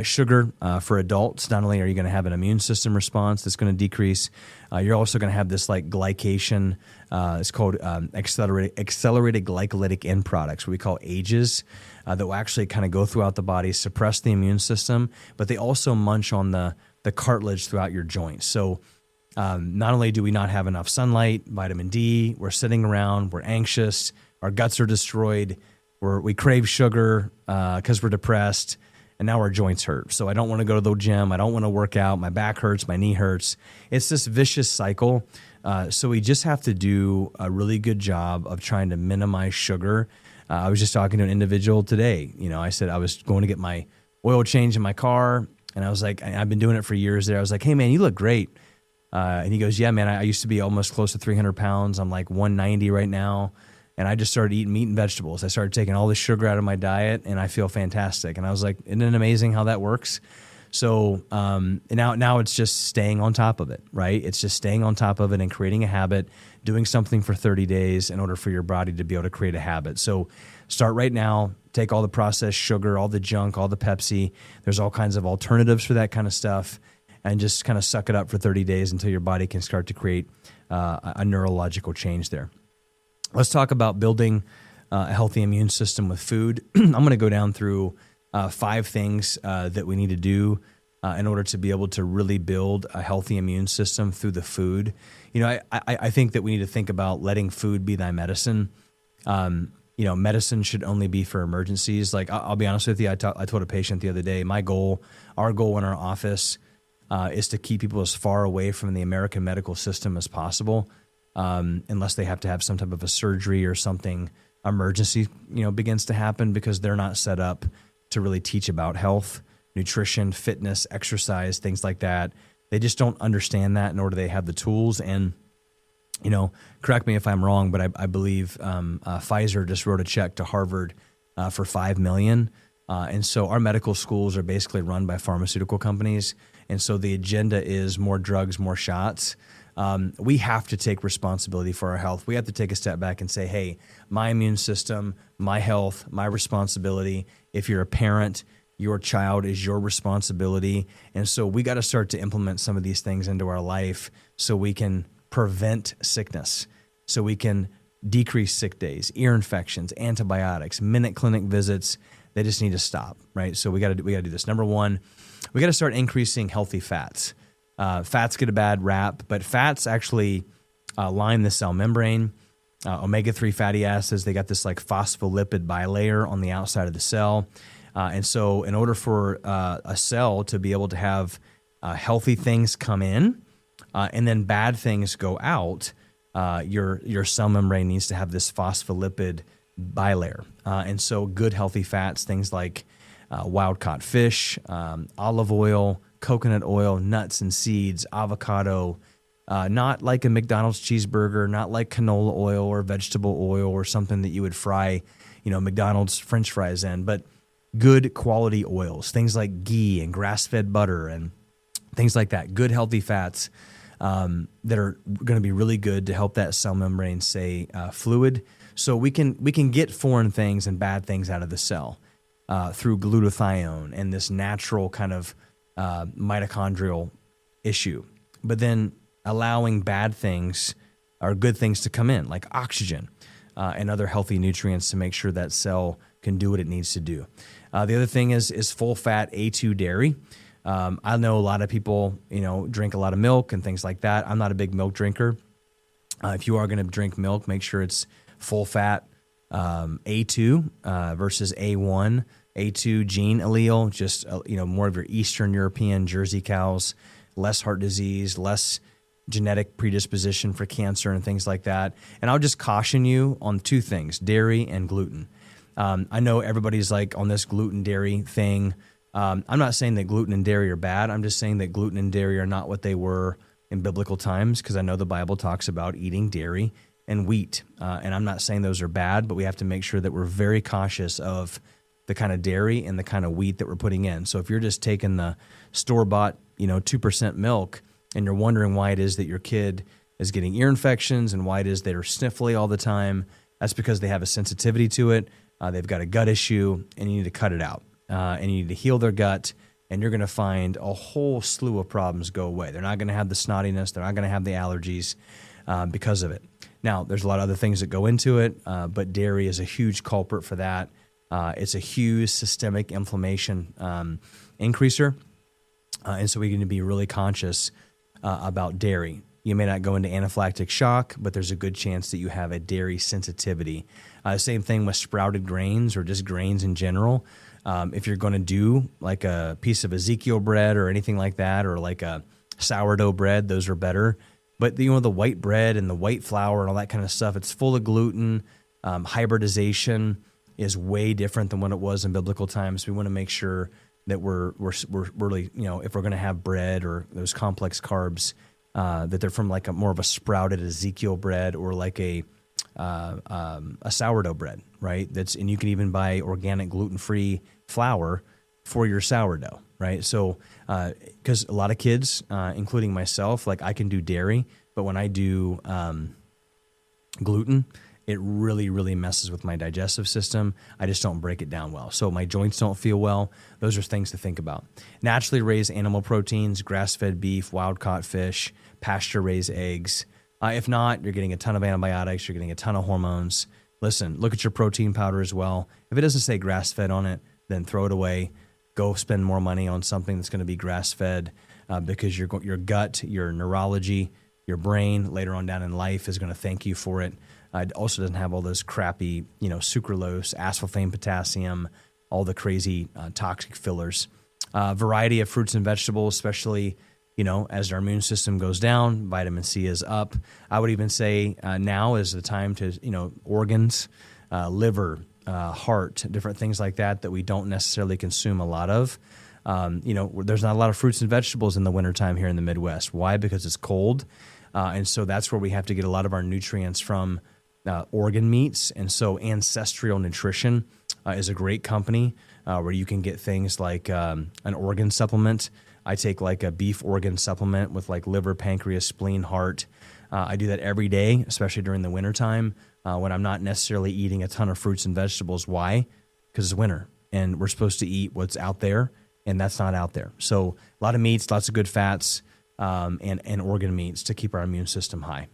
Sugar for adults, not only are you going to have an immune system response that's going to decrease, you're also going to have this like glycation. It's called accelerated glycolytic end products, what we call AGEs, that will actually kind of go throughout the body, suppress the immune system, but they also munch on the cartilage throughout your joints. So not only do we not have enough sunlight, vitamin D, we're sitting around, we're anxious, our guts are destroyed, we crave sugar because we're depressed, and now our joints hurt. So I don't want to go to the gym, I don't want to work out, my back hurts, my knee hurts. It's this vicious cycle. So we just have to do a really good job of trying to minimize sugar. I was just talking to an individual today. I said I was going to get my oil change in my car, and I was like, I've been doing it for years there. I was like, hey man, you look great. And he goes, yeah, man, I used to be almost close to 300 pounds. I'm like 190 right now. And I just started eating meat and vegetables. I started taking all the sugar out of my diet, and I feel fantastic. And I was like, isn't it amazing how that works? So now it's just staying on top of it, right? It's just staying on top of it and creating a habit, doing something for 30 days in order for your body to be able to create a habit. So start right now. Take all the processed sugar, all the junk, all the Pepsi. There's all kinds of alternatives for that kind of stuff. And just kind of suck it up for 30 days until your body can start to create a neurological change there. Let's talk about building a healthy immune system with food. I'm going to go down through 5 things that we need to do in order to be able to really build a healthy immune system through the food. I think that we need to think about letting food be thy medicine. Medicine should only be for emergencies. Like, I'll be honest with you, I told a patient the other day, our goal in our office is to keep people as far away from the American medical system as possible, unless they have to have some type of a surgery or something emergency, begins to happen, because they're not set up to really teach about health, nutrition, fitness, exercise, things like that. They just don't understand that, nor do they have the tools. And, correct me if I'm wrong, but I believe Pfizer just wrote a check to Harvard for $5 million. And so our medical schools are basically run by pharmaceutical companies. And so the agenda is more drugs, more shots. We have to take responsibility for our health. We have to take a step back and say, hey, my immune system, my health, my responsibility. If you're a parent, your child is your responsibility. And so we got to start to implement some of these things into our life so we can prevent sickness, so we can decrease sick days, ear infections, antibiotics, minute clinic visits. They just need to stop, right? So we got to do this. Number one, we got to start increasing healthy fats. Fats get a bad rap, but fats actually line the cell membrane. Omega-3 fatty acids, they got this like phospholipid bilayer on the outside of the cell. And so in order for a cell to be able to have healthy things come in and then bad things go out, your cell membrane needs to have this phospholipid bilayer. And so good healthy fats, things like wild-caught fish, olive oil, coconut oil, nuts and seeds, avocado, not like a McDonald's cheeseburger, not like canola oil or vegetable oil or something that you would fry, McDonald's French fries in, but good quality oils, things like ghee and grass-fed butter and things like that. Good healthy fats that are going to be really good to help that cell membrane stay fluid. So we can get foreign things and bad things out of the cell through glutathione and this natural kind of mitochondrial issue. But then allowing bad things or good things to come in, like oxygen and other healthy nutrients to make sure that cell can do what it needs to do. The other thing is full-fat A2 dairy. I know a lot of people, drink a lot of milk and things like that. I'm not a big milk drinker. If you are going to drink milk, make sure it's full-fat A2 versus A1. A2 gene allele, just more of your Eastern European Jersey cows, less heart disease, less genetic predisposition for cancer and things like that. And I'll just caution you on two things: dairy and gluten. I know everybody's like on this gluten dairy thing. I'm not saying that gluten and dairy are bad. I'm just saying that gluten and dairy are not what they were in biblical times, because I know the Bible talks about eating dairy and wheat. And I'm not saying those are bad, but we have to make sure that we're very cautious of the kind of dairy and the kind of wheat that we're putting in. So if you're just taking the store-bought, 2% milk, and you're wondering why it is that your kid is getting ear infections and why it is they're sniffly all the time, that's because they have a sensitivity to it. They've got a gut issue, and you need to cut it out. And you need to heal their gut, and you're going to find a whole slew of problems go away. They're not going to have the snottiness. They're not going to have the allergies because of it. Now, there's a lot of other things that go into it, but dairy is a huge culprit for that. It's a huge systemic inflammation increaser, and so we need to be really conscious about dairy. You may not go into anaphylactic shock, but there's a good chance that you have a dairy sensitivity. Same thing with sprouted grains or just grains in general. If you're going to do like a piece of Ezekiel bread or anything like that, or like a sourdough bread, those are better. But the white bread and the white flour and all that kind of stuff, it's full of gluten. Hybridization is way different than what it was in biblical times. We want to make sure that we're really, if we're going to have bread or those complex carbs, that they're from like a more of a sprouted Ezekiel bread or like a sourdough bread, right? And you can even buy organic gluten-free flour for your sourdough, right? So, because a lot of kids, including myself, like I can do dairy, but when I do gluten, it really, really messes with my digestive system. I just don't break it down well. So my joints don't feel well. Those are things to think about. Naturally raised animal proteins, grass-fed beef, wild-caught fish, pasture-raised eggs. If not, you're getting a ton of antibiotics. You're getting a ton of hormones. Listen, look at your protein powder as well. If it doesn't say grass-fed on it, then throw it away. Go spend more money on something that's going to be grass-fed because your gut, your neurology, your brain later on down in life is going to thank you for it. It also doesn't have all those crappy, sucralose, aspartame, potassium, all the crazy toxic fillers. Variety of fruits and vegetables, especially, as our immune system goes down, vitamin C is up. I would even say now is the time to, organs, liver, heart, different things like that we don't necessarily consume a lot of. There's not a lot of fruits and vegetables in the wintertime here in the Midwest. Why? Because it's cold. And so that's where we have to get a lot of our nutrients from organ meats. And so Ancestral Nutrition is a great company where you can get things like an organ supplement. I take like a beef organ supplement with like liver, pancreas, spleen, heart. I do that every day, especially during the wintertime when I'm not necessarily eating a ton of fruits and vegetables. Why? Because it's winter and we're supposed to eat what's out there, and that's not out there. So a lot of meats, lots of good fats, and organ meats to keep our immune system high.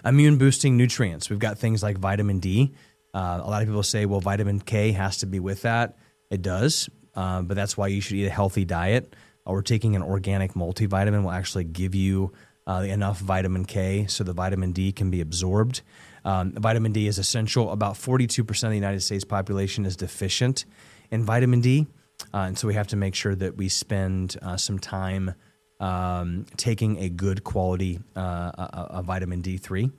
Immune boosting nutrients. We've got things like vitamin D. A lot of people say, well, vitamin K has to be with that. It does, but that's why you should eat a healthy diet. Or taking an organic multivitamin will actually give you enough vitamin K so the vitamin D can be absorbed. Vitamin D is essential. About 42% of the United States population is deficient in vitamin D. And so we have to make sure that we spend some time taking a good quality vitamin D3.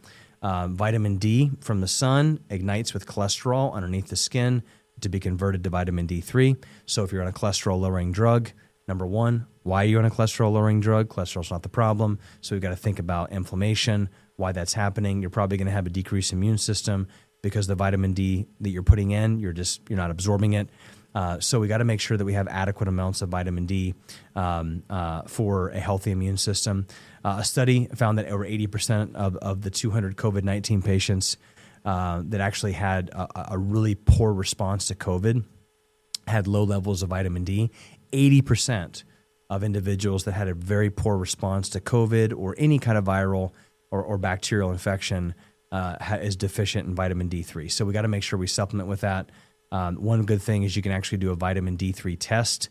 Vitamin D from the sun ignites with cholesterol underneath the skin to be converted to vitamin D3. So if you're on a cholesterol-lowering drug, number one, why are you on a cholesterol-lowering drug? Cholesterol's not the problem. So we've got to think about inflammation, why that's happening. You're probably going to have a decreased immune system because the vitamin D that you're putting in, you're not absorbing it. So we got to make sure that we have adequate amounts of vitamin D for a healthy immune system. A study found that over 80% of the 200 COVID-19 patients that actually had a really poor response to COVID had low levels of vitamin D. 80% of individuals that had a very poor response to COVID or any kind of viral or bacterial infection is deficient in vitamin D3. So we got to make sure we supplement with that. One good thing is you can actually do a vitamin D3 test.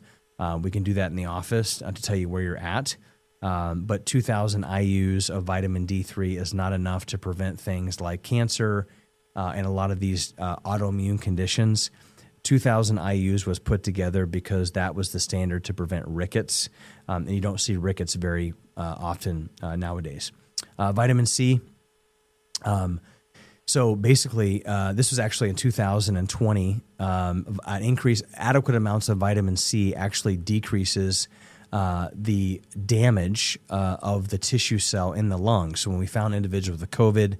We can do that in the office to tell you where you're at. But 2,000 IUs of vitamin D3 is not enough to prevent things like cancer and a lot of these autoimmune conditions. 2,000 IUs was put together because that was the standard to prevent rickets, and you don't see rickets very often nowadays. Vitamin C. So basically, this was actually in 2020. An increase, adequate amounts of vitamin C actually decreases the damage of the tissue cell in the lung. So when we found individuals with COVID,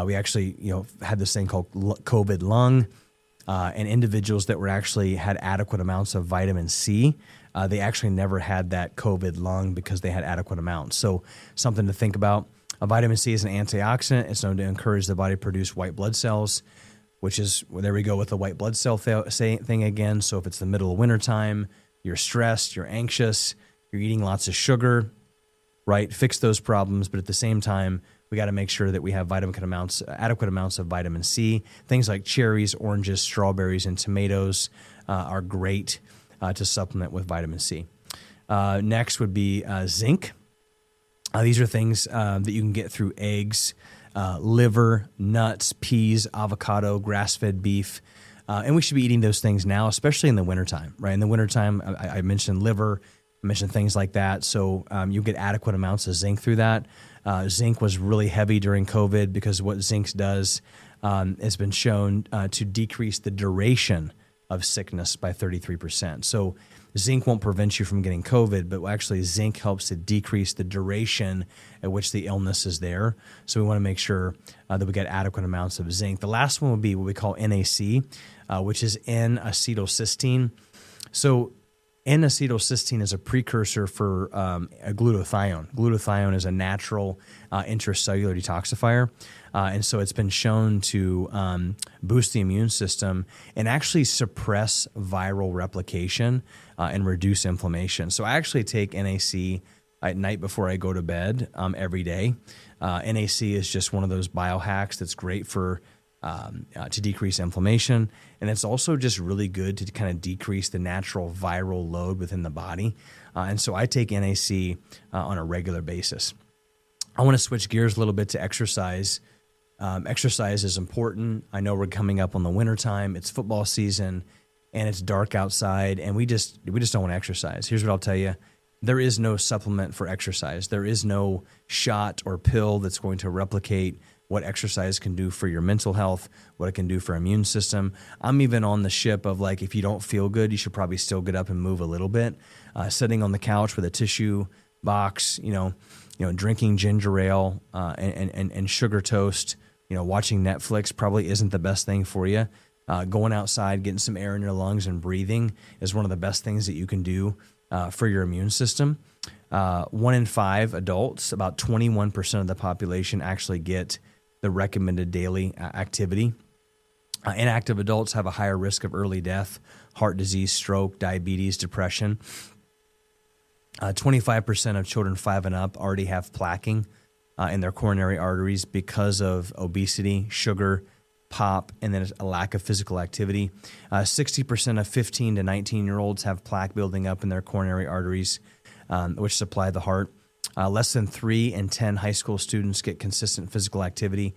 we actually had this thing called COVID lung, and individuals that were actually had adequate amounts of vitamin C, they actually never had that COVID lung because they had adequate amounts. So something to think about. Vitamin C is an antioxidant. It's known to encourage the body to produce white blood cells, which is, there we go with the white blood cell thing again. So if it's the middle of wintertime, you're stressed, you're anxious, you're eating lots of sugar, right? Fix those problems. But at the same time, we got to make sure that we have adequate amounts of vitamin C. Things like cherries, oranges, strawberries, and tomatoes are great to supplement with vitamin C. Next would be zinc. These are things that you can get through eggs, liver, nuts, peas, avocado, grass-fed beef. And we should be eating those things now, especially in the wintertime, right? In the wintertime, I mentioned liver, I mentioned things like that. So you get adequate amounts of zinc through that. Zinc was really heavy during COVID because what zinc does has been shown to decrease the duration of sickness by 33%. So zinc won't prevent you from getting COVID, but actually zinc helps to decrease the duration at which the illness is there. So we want to make sure that we get adequate amounts of zinc. The last one would be what we call NAC, which is N-acetylcysteine. So N-acetylcysteine is a precursor for a glutathione. Glutathione is a natural intracellular detoxifier. And so it's been shown to boost the immune system and actually suppress viral replication and reduce inflammation. So I actually take NAC at night before I go to bed every day. NAC is just one of those biohacks that's great for to decrease inflammation. And it's also just really good to kind of decrease the natural viral load within the body. And so I take NAC on a regular basis. I want to switch gears a little bit to exercise. Exercise is important. I know we're coming up on the wintertime. It's football season and it's dark outside and we just don't want to exercise. Here's what I'll tell you. There is no supplement for exercise. There is no shot or pill that's going to replicate what exercise can do for your mental health, what it can do for immune system. I'm even on the ship of like, if you don't feel good, you should probably still get up and move a little bit. Sitting on the couch with a tissue box, drinking ginger ale and sugar toast, watching Netflix probably isn't the best thing for you. Going outside, getting some air in your lungs and breathing is one of the best things that you can do for your immune system. 1 in 5 adults, about 21% of the population actually get the recommended daily activity. Inactive adults have a higher risk of early death, heart disease, stroke, diabetes, depression. 25% of children 5 and up already have plaquing in their coronary arteries because of obesity, sugar, pop, and then a lack of physical activity. 60% of 15 to 19-year-olds have plaque building up in their coronary arteries, which supply the heart. Less than 3 in 10 high school students get consistent physical activity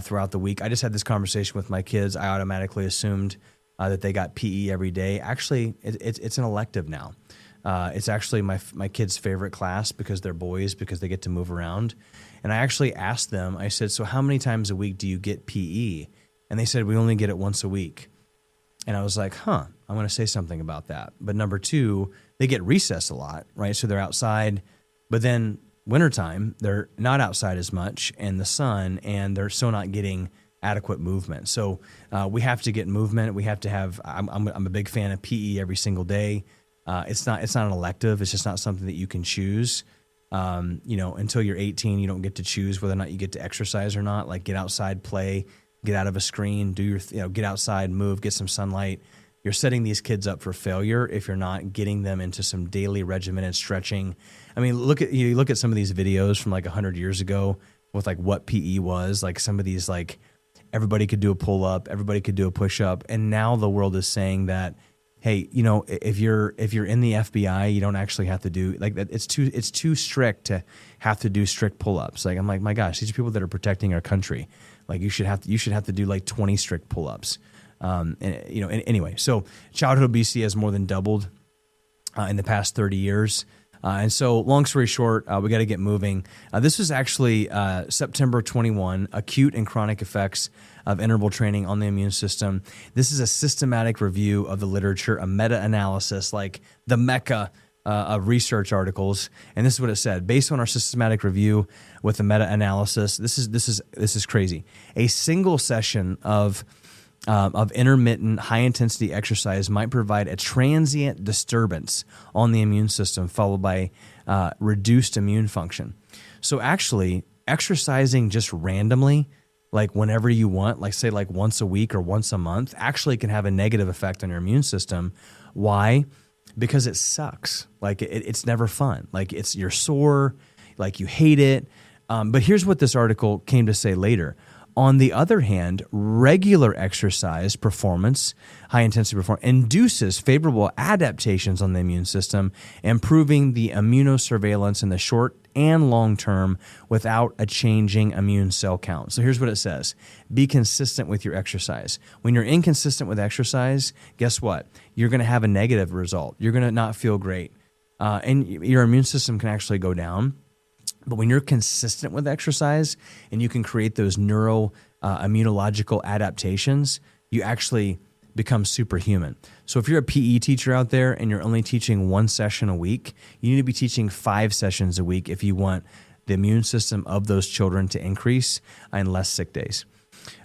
throughout the week. I just had this conversation with my kids. I automatically assumed that they got PE every day. Actually, it's an elective now. It's actually my kids' favorite class because they're boys, because they get to move around. And I actually asked them, I said, so how many times a week do you get PE? And they said, we only get it once a week. And I was like, I'm going to say something about that. But number 2, they get recess a lot, right? So they're outside, but then wintertime, they're not outside as much in the sun, and they're still not getting adequate movement. So we have to get movement. We have to have, I'm a big fan of PE every single day. It's not an elective. It's just not something that you can choose. Until you're 18, you don't get to choose whether or not you get to exercise or not. Like get outside, play, get out of a screen, get outside, move, get some sunlight. You're setting these kids up for failure if you're not getting them into some daily regimented stretching. I mean, look at some of these videos from like 100 years ago with like what PE was. Like some of these, like everybody could do a pull up, everybody could do a push up, and now the world is saying that, hey, if you're in the FBI, you don't actually have to do like that. It's too strict to have to do strict pull ups. Like I'm like, my gosh, these are people that are protecting our country. Like you should have to do like 20 strict pull ups. Anyway, so childhood obesity has more than doubled in the past 30 years. And so long story short, we got to get moving. This was actually September 21, Acute and Chronic Effects of Interval Training on the Immune System. This is a systematic review of the literature, a meta-analysis, like the mecca of research articles. And this is what it said. Based on our systematic review with the meta-analysis, this is crazy. A single session of intermittent high-intensity exercise might provide a transient disturbance on the immune system followed by reduced immune function. So actually, exercising just randomly, like whenever you want, like say like once a week or once a month, actually can have a negative effect on your immune system. Why? Because it sucks. Like it's never fun. Like you're sore, like you hate it. But here's what this article came to say later. On the other hand, regular exercise performance, high-intensity performance, induces favorable adaptations on the immune system, improving the immunosurveillance in the short and long term without a changing immune cell count. So here's what it says. Be consistent with your exercise. When you're inconsistent with exercise, guess what? You're going to have a negative result. You're going to not feel great. And your immune system can actually go down. But when you're consistent with exercise and you can create those immunological adaptations, you actually become superhuman. So if you're a PE teacher out there and you're only teaching one session a week, you need to be teaching 5 sessions a week if you want the immune system of those children to increase and less sick days.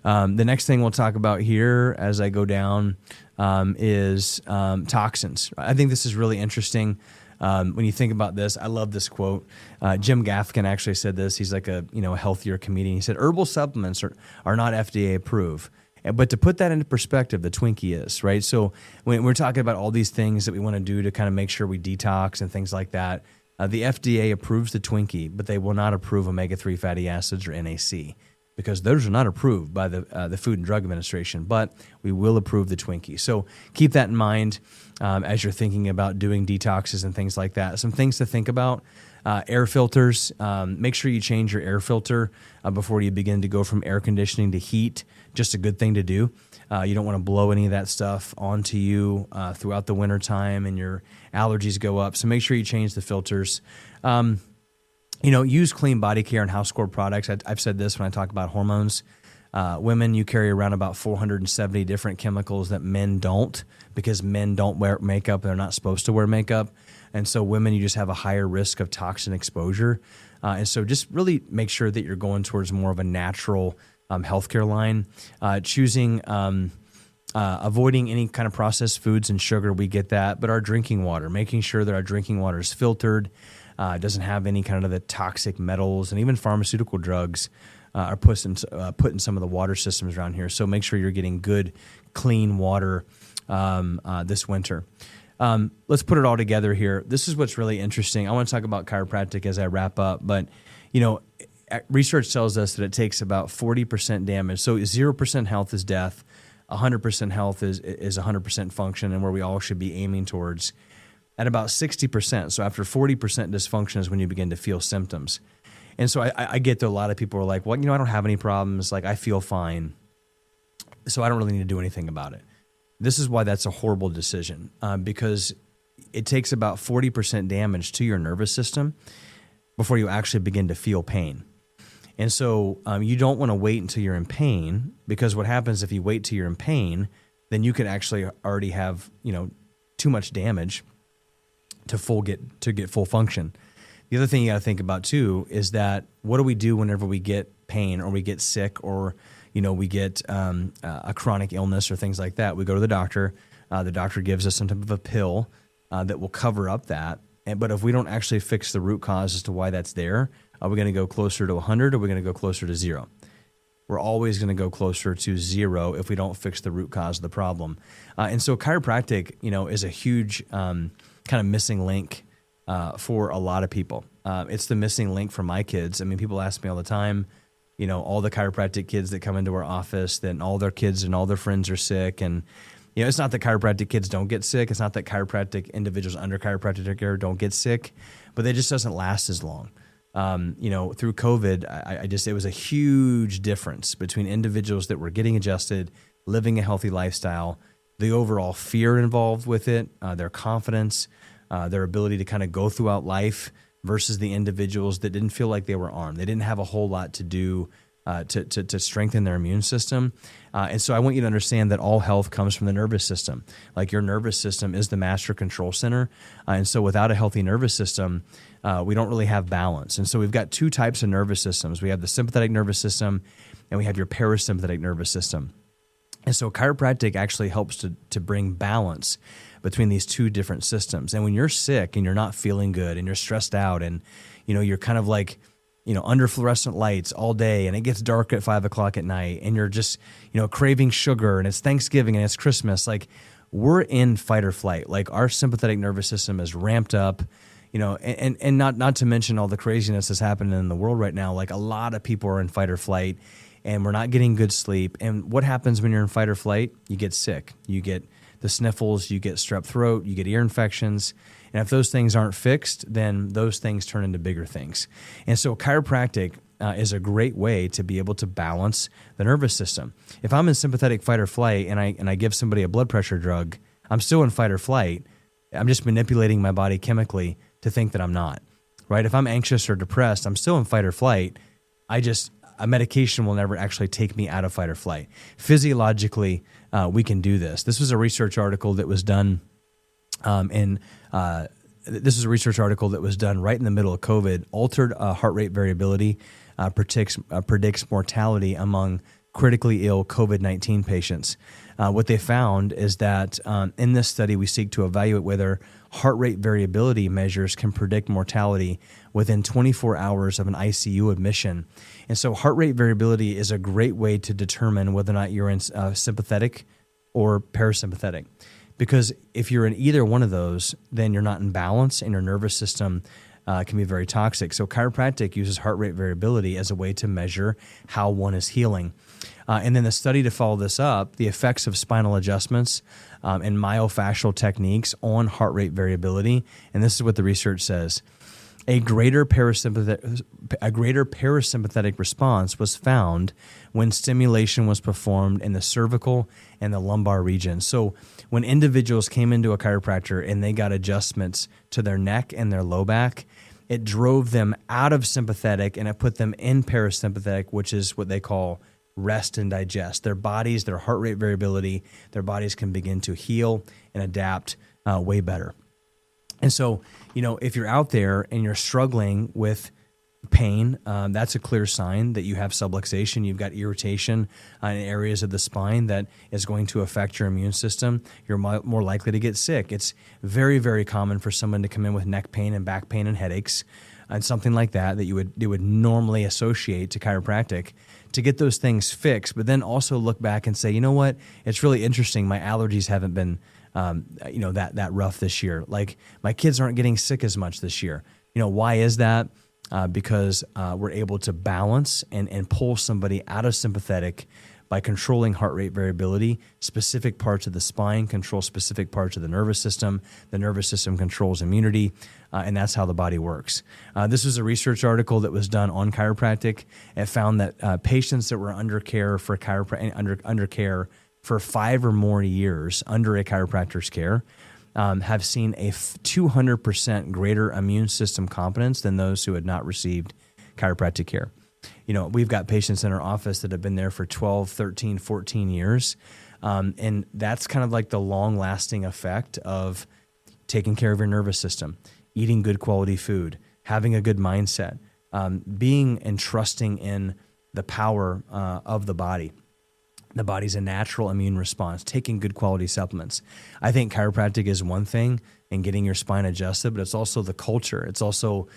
The next thing we'll talk about here as I go down is toxins. I think this is really interesting. When you think about this, I love this quote. Jim Gaffigan actually said this. He's like a healthier comedian. He said, herbal supplements are not FDA approved. But to put that into perspective, the Twinkie is, right? So when we're talking about all these things that we want to do to kind of make sure we detox and things like that, the FDA approves the Twinkie, but they will not approve omega-3 fatty acids or NAC because those are not approved by the Food and Drug Administration, but we will approve the Twinkie. So keep that in mind as you're thinking about doing detoxes and things like that. Some things to think about. Air filters. Make sure you change your air filter before you begin to go from air conditioning to heat. Just a good thing to do. You don't want to blow any of that stuff onto you throughout the wintertime and your allergies go up. So make sure you change the filters. Use clean body care and house core products. I've said this when I talk about hormones. Women, you carry around about 470 different chemicals that men don't because men don't wear makeup. They're not supposed to wear makeup. And so women, you just have a higher risk of toxin exposure. And so just really make sure that you're going towards more of a natural healthcare line. Avoiding any kind of processed foods and sugar, we get that. But our drinking water, making sure that our drinking water is filtered, doesn't have any kind of the toxic metals, and even pharmaceutical drugs are put in some of the water systems around here. So make sure you're getting good, clean water this winter. Let's put it all together here. This is what's really interesting. I want to talk about chiropractic as I wrap up, but research tells us that it takes about 40% damage. So 0% health is death, 100% health is 100% function, and where we all should be aiming towards. At about 60%, so after 40% dysfunction is when you begin to feel symptoms. And so I get that a lot of people are like, well, I don't have any problems. Like, I feel fine, so I don't really need to do anything about it. This is why that's a horrible decision, because it takes about 40% damage to your nervous system before you actually begin to feel pain. And so you don't want to wait until you're in pain, because what happens if you wait till you're in pain, then you could actually already have too much damage to get full function. The other thing you got to think about too is that what do we do whenever we get pain or we get sick or we get a chronic illness or things like that? We go to the doctor. The doctor gives us some type of a pill that will cover up that. But if we don't actually fix the root cause as to why that's there, are we going to go closer to 100 or are we going to go closer to 0? We're always going to go closer to 0 if we don't fix the root cause of the problem. And so chiropractic, is a huge kind of missing link for a lot of people. It's the missing link for my kids. I mean, people ask me all the time, all the chiropractic kids that come into our office, that all their kids and all their friends are sick. And, it's not that chiropractic kids don't get sick. It's not that chiropractic individuals under chiropractic care don't get sick, but it just doesn't last as long. Through COVID, it was a huge difference between individuals that were getting adjusted living a healthy lifestyle, the overall fear involved with it, their confidence, their ability to kind of go throughout life versus the individuals that didn't feel like they were armed. They didn't have a whole lot to do to strengthen their immune system. And so I want you to understand that all health comes from the nervous system. Like your nervous system is the master control center. And so without a healthy nervous system, we don't really have balance. And so we've got two types of nervous systems. We have the sympathetic nervous system and we have your parasympathetic nervous system. And so chiropractic actually helps to bring balance between these two different systems. And when you're sick and you're not feeling good and you're stressed out and, you're kind of like, under fluorescent lights all day and it gets dark at 5 o'clock at night and you're just, craving sugar and it's Thanksgiving and it's Christmas, like we're in fight or flight. Like our sympathetic nervous system is ramped up, and not to mention all the craziness that's happening in the world right now. Like a lot of people are in fight or flight and we're not getting good sleep. And what happens when you're in fight or flight? You get sick. You get the sniffles, you get strep throat, you get ear infections. And if those things aren't fixed, then those things turn into bigger things. And so chiropractic is a great way to be able to balance the nervous system. If I'm in sympathetic fight or flight and I give somebody a blood pressure drug, I'm still in fight or flight. I'm just manipulating my body chemically to think that I'm not, right? If I'm anxious or depressed, I'm still in fight or flight. A medication will never actually take me out of fight or flight. Physiologically, we can do this. This was a research article that was done right in the middle of COVID. Altered heart rate variability predicts mortality among critically ill COVID-19 patients. What they found is that in this study, we seek to evaluate whether heart rate variability measures can predict mortality within 24 hours of an ICU admission. And so heart rate variability is a great way to determine whether or not you're in sympathetic or parasympathetic. Because if you're in either one of those, then you're not in balance and your nervous system can be very toxic. So chiropractic uses heart rate variability as a way to measure how one is healing. And then the study to follow this up, the effects of spinal adjustments and myofascial techniques on heart rate variability. And this is what the research says. A greater parasympathetic response was found when stimulation was performed in the cervical and the lumbar region. So when individuals came into a chiropractor and they got adjustments to their neck and their low back, it drove them out of sympathetic and it put them in parasympathetic, which is what they call rest and digest. Their bodies, their heart rate variability, their bodies can begin to heal and adapt way better. And so, if you're out there and you're struggling with pain, that's a clear sign that you have subluxation. You've got irritation in areas of the spine that is going to affect your immune system. You're more likely to get sick. It's very, very common for someone to come in with neck pain and back pain and headaches and something like that you would normally associate to chiropractic, to get those things fixed, but then also look back and say, you know what, it's really interesting. My allergies haven't been that rough this year. Like my kids aren't getting sick as much this year. Why is that? Because we're able to balance and pull somebody out of sympathetic by controlling heart rate variability. Specific parts of the spine control specific parts of the nervous system. The nervous system controls immunity, and that's how the body works. This was a research article that was done on chiropractic. It found that patients that were under care for under care for 5 or more years under a chiropractor's care have seen a 200% greater immune system competence than those who had not received chiropractic care. We've got patients in our office that have been there for 12, 13, 14 years. And that's kind of like the long-lasting effect of taking care of your nervous system, eating good quality food, having a good mindset, being and trusting in the power of the body. The body's a natural immune response, taking good quality supplements. I think chiropractic is one thing and getting your spine adjusted, but it's also the culture. It's also,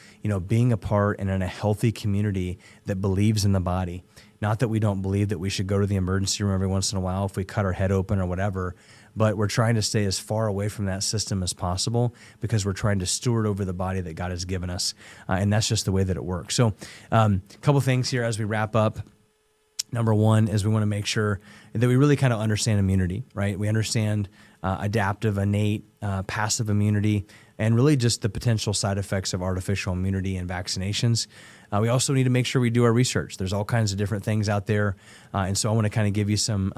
being a part and in a healthy community that believes in the body. Not that we don't believe that we should go to the emergency room every once in a while if we cut our head open or whatever, but we're trying to stay as far away from that system as possible because we're trying to steward over the body that God has given us. And that's just the way that it works. So a couple things here as we wrap up. Number one is we want to make sure that we really kind of understand immunity, right? We understand adaptive, innate, passive immunity, and really just the potential side effects of artificial immunity and vaccinations. We also need to make sure we do our research. There's all kinds of different things out there. And so I want to kind of give you some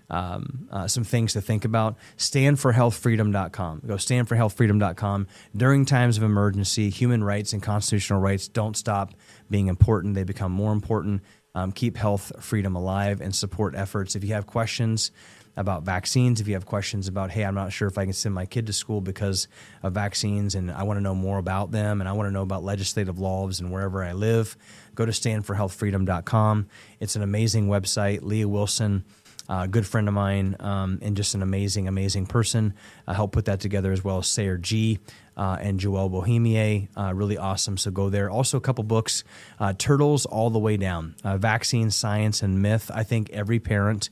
some things to think about. Standforhealthfreedom.com. Go standforhealthfreedom.com. During times of emergency, human rights and constitutional rights don't stop being important. They become more important. Keep health freedom alive and support efforts. If you have questions about vaccines, if you have questions about, hey, I'm not sure if I can send my kid to school because of vaccines and I want to know more about them and I want to know about legislative laws and wherever I live, go to standforhealthfreedom.com. It's an amazing website. Leah Wilson, a good friend of mine, and just an amazing, amazing person, helped put that together, as well as Sayer G. And Joelle Bohemier, really awesome. So go there. Also, a couple books, Turtles All the Way Down, Vaccine, Science, and Myth. I think every parent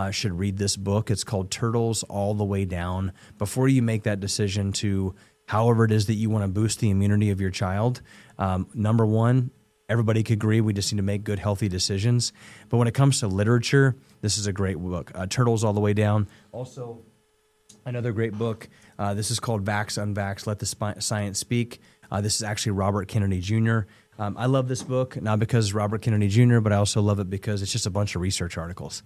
should read this book. It's called Turtles All the Way Down. Before you make that decision to however it is that you want to boost the immunity of your child, number one, everybody could agree we just need to make good, healthy decisions. But when it comes to literature, this is a great book. Turtles All the Way Down. Also, another great book. This is called Vax Unvax, Let the Science Speak. This is actually Robert Kennedy Jr. I love this book, not because Robert Kennedy Jr., but I also love it because it's just a bunch of research articles.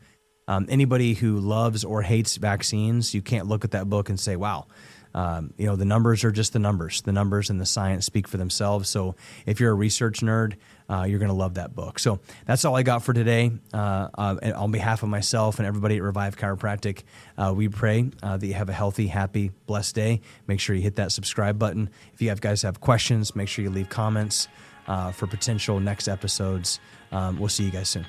Anybody who loves or hates vaccines, you can't look at that book and say, wow, the numbers are just the numbers. The numbers and the science speak for themselves. So if you're a research nerd, you're going to love that book. So that's all I got for today. And on behalf of myself and everybody at Revive Chiropractic, we pray that you have a healthy, happy, blessed day. Make sure you hit that subscribe button. If you guys have questions, make sure you leave comments for potential next episodes. We'll see you guys soon.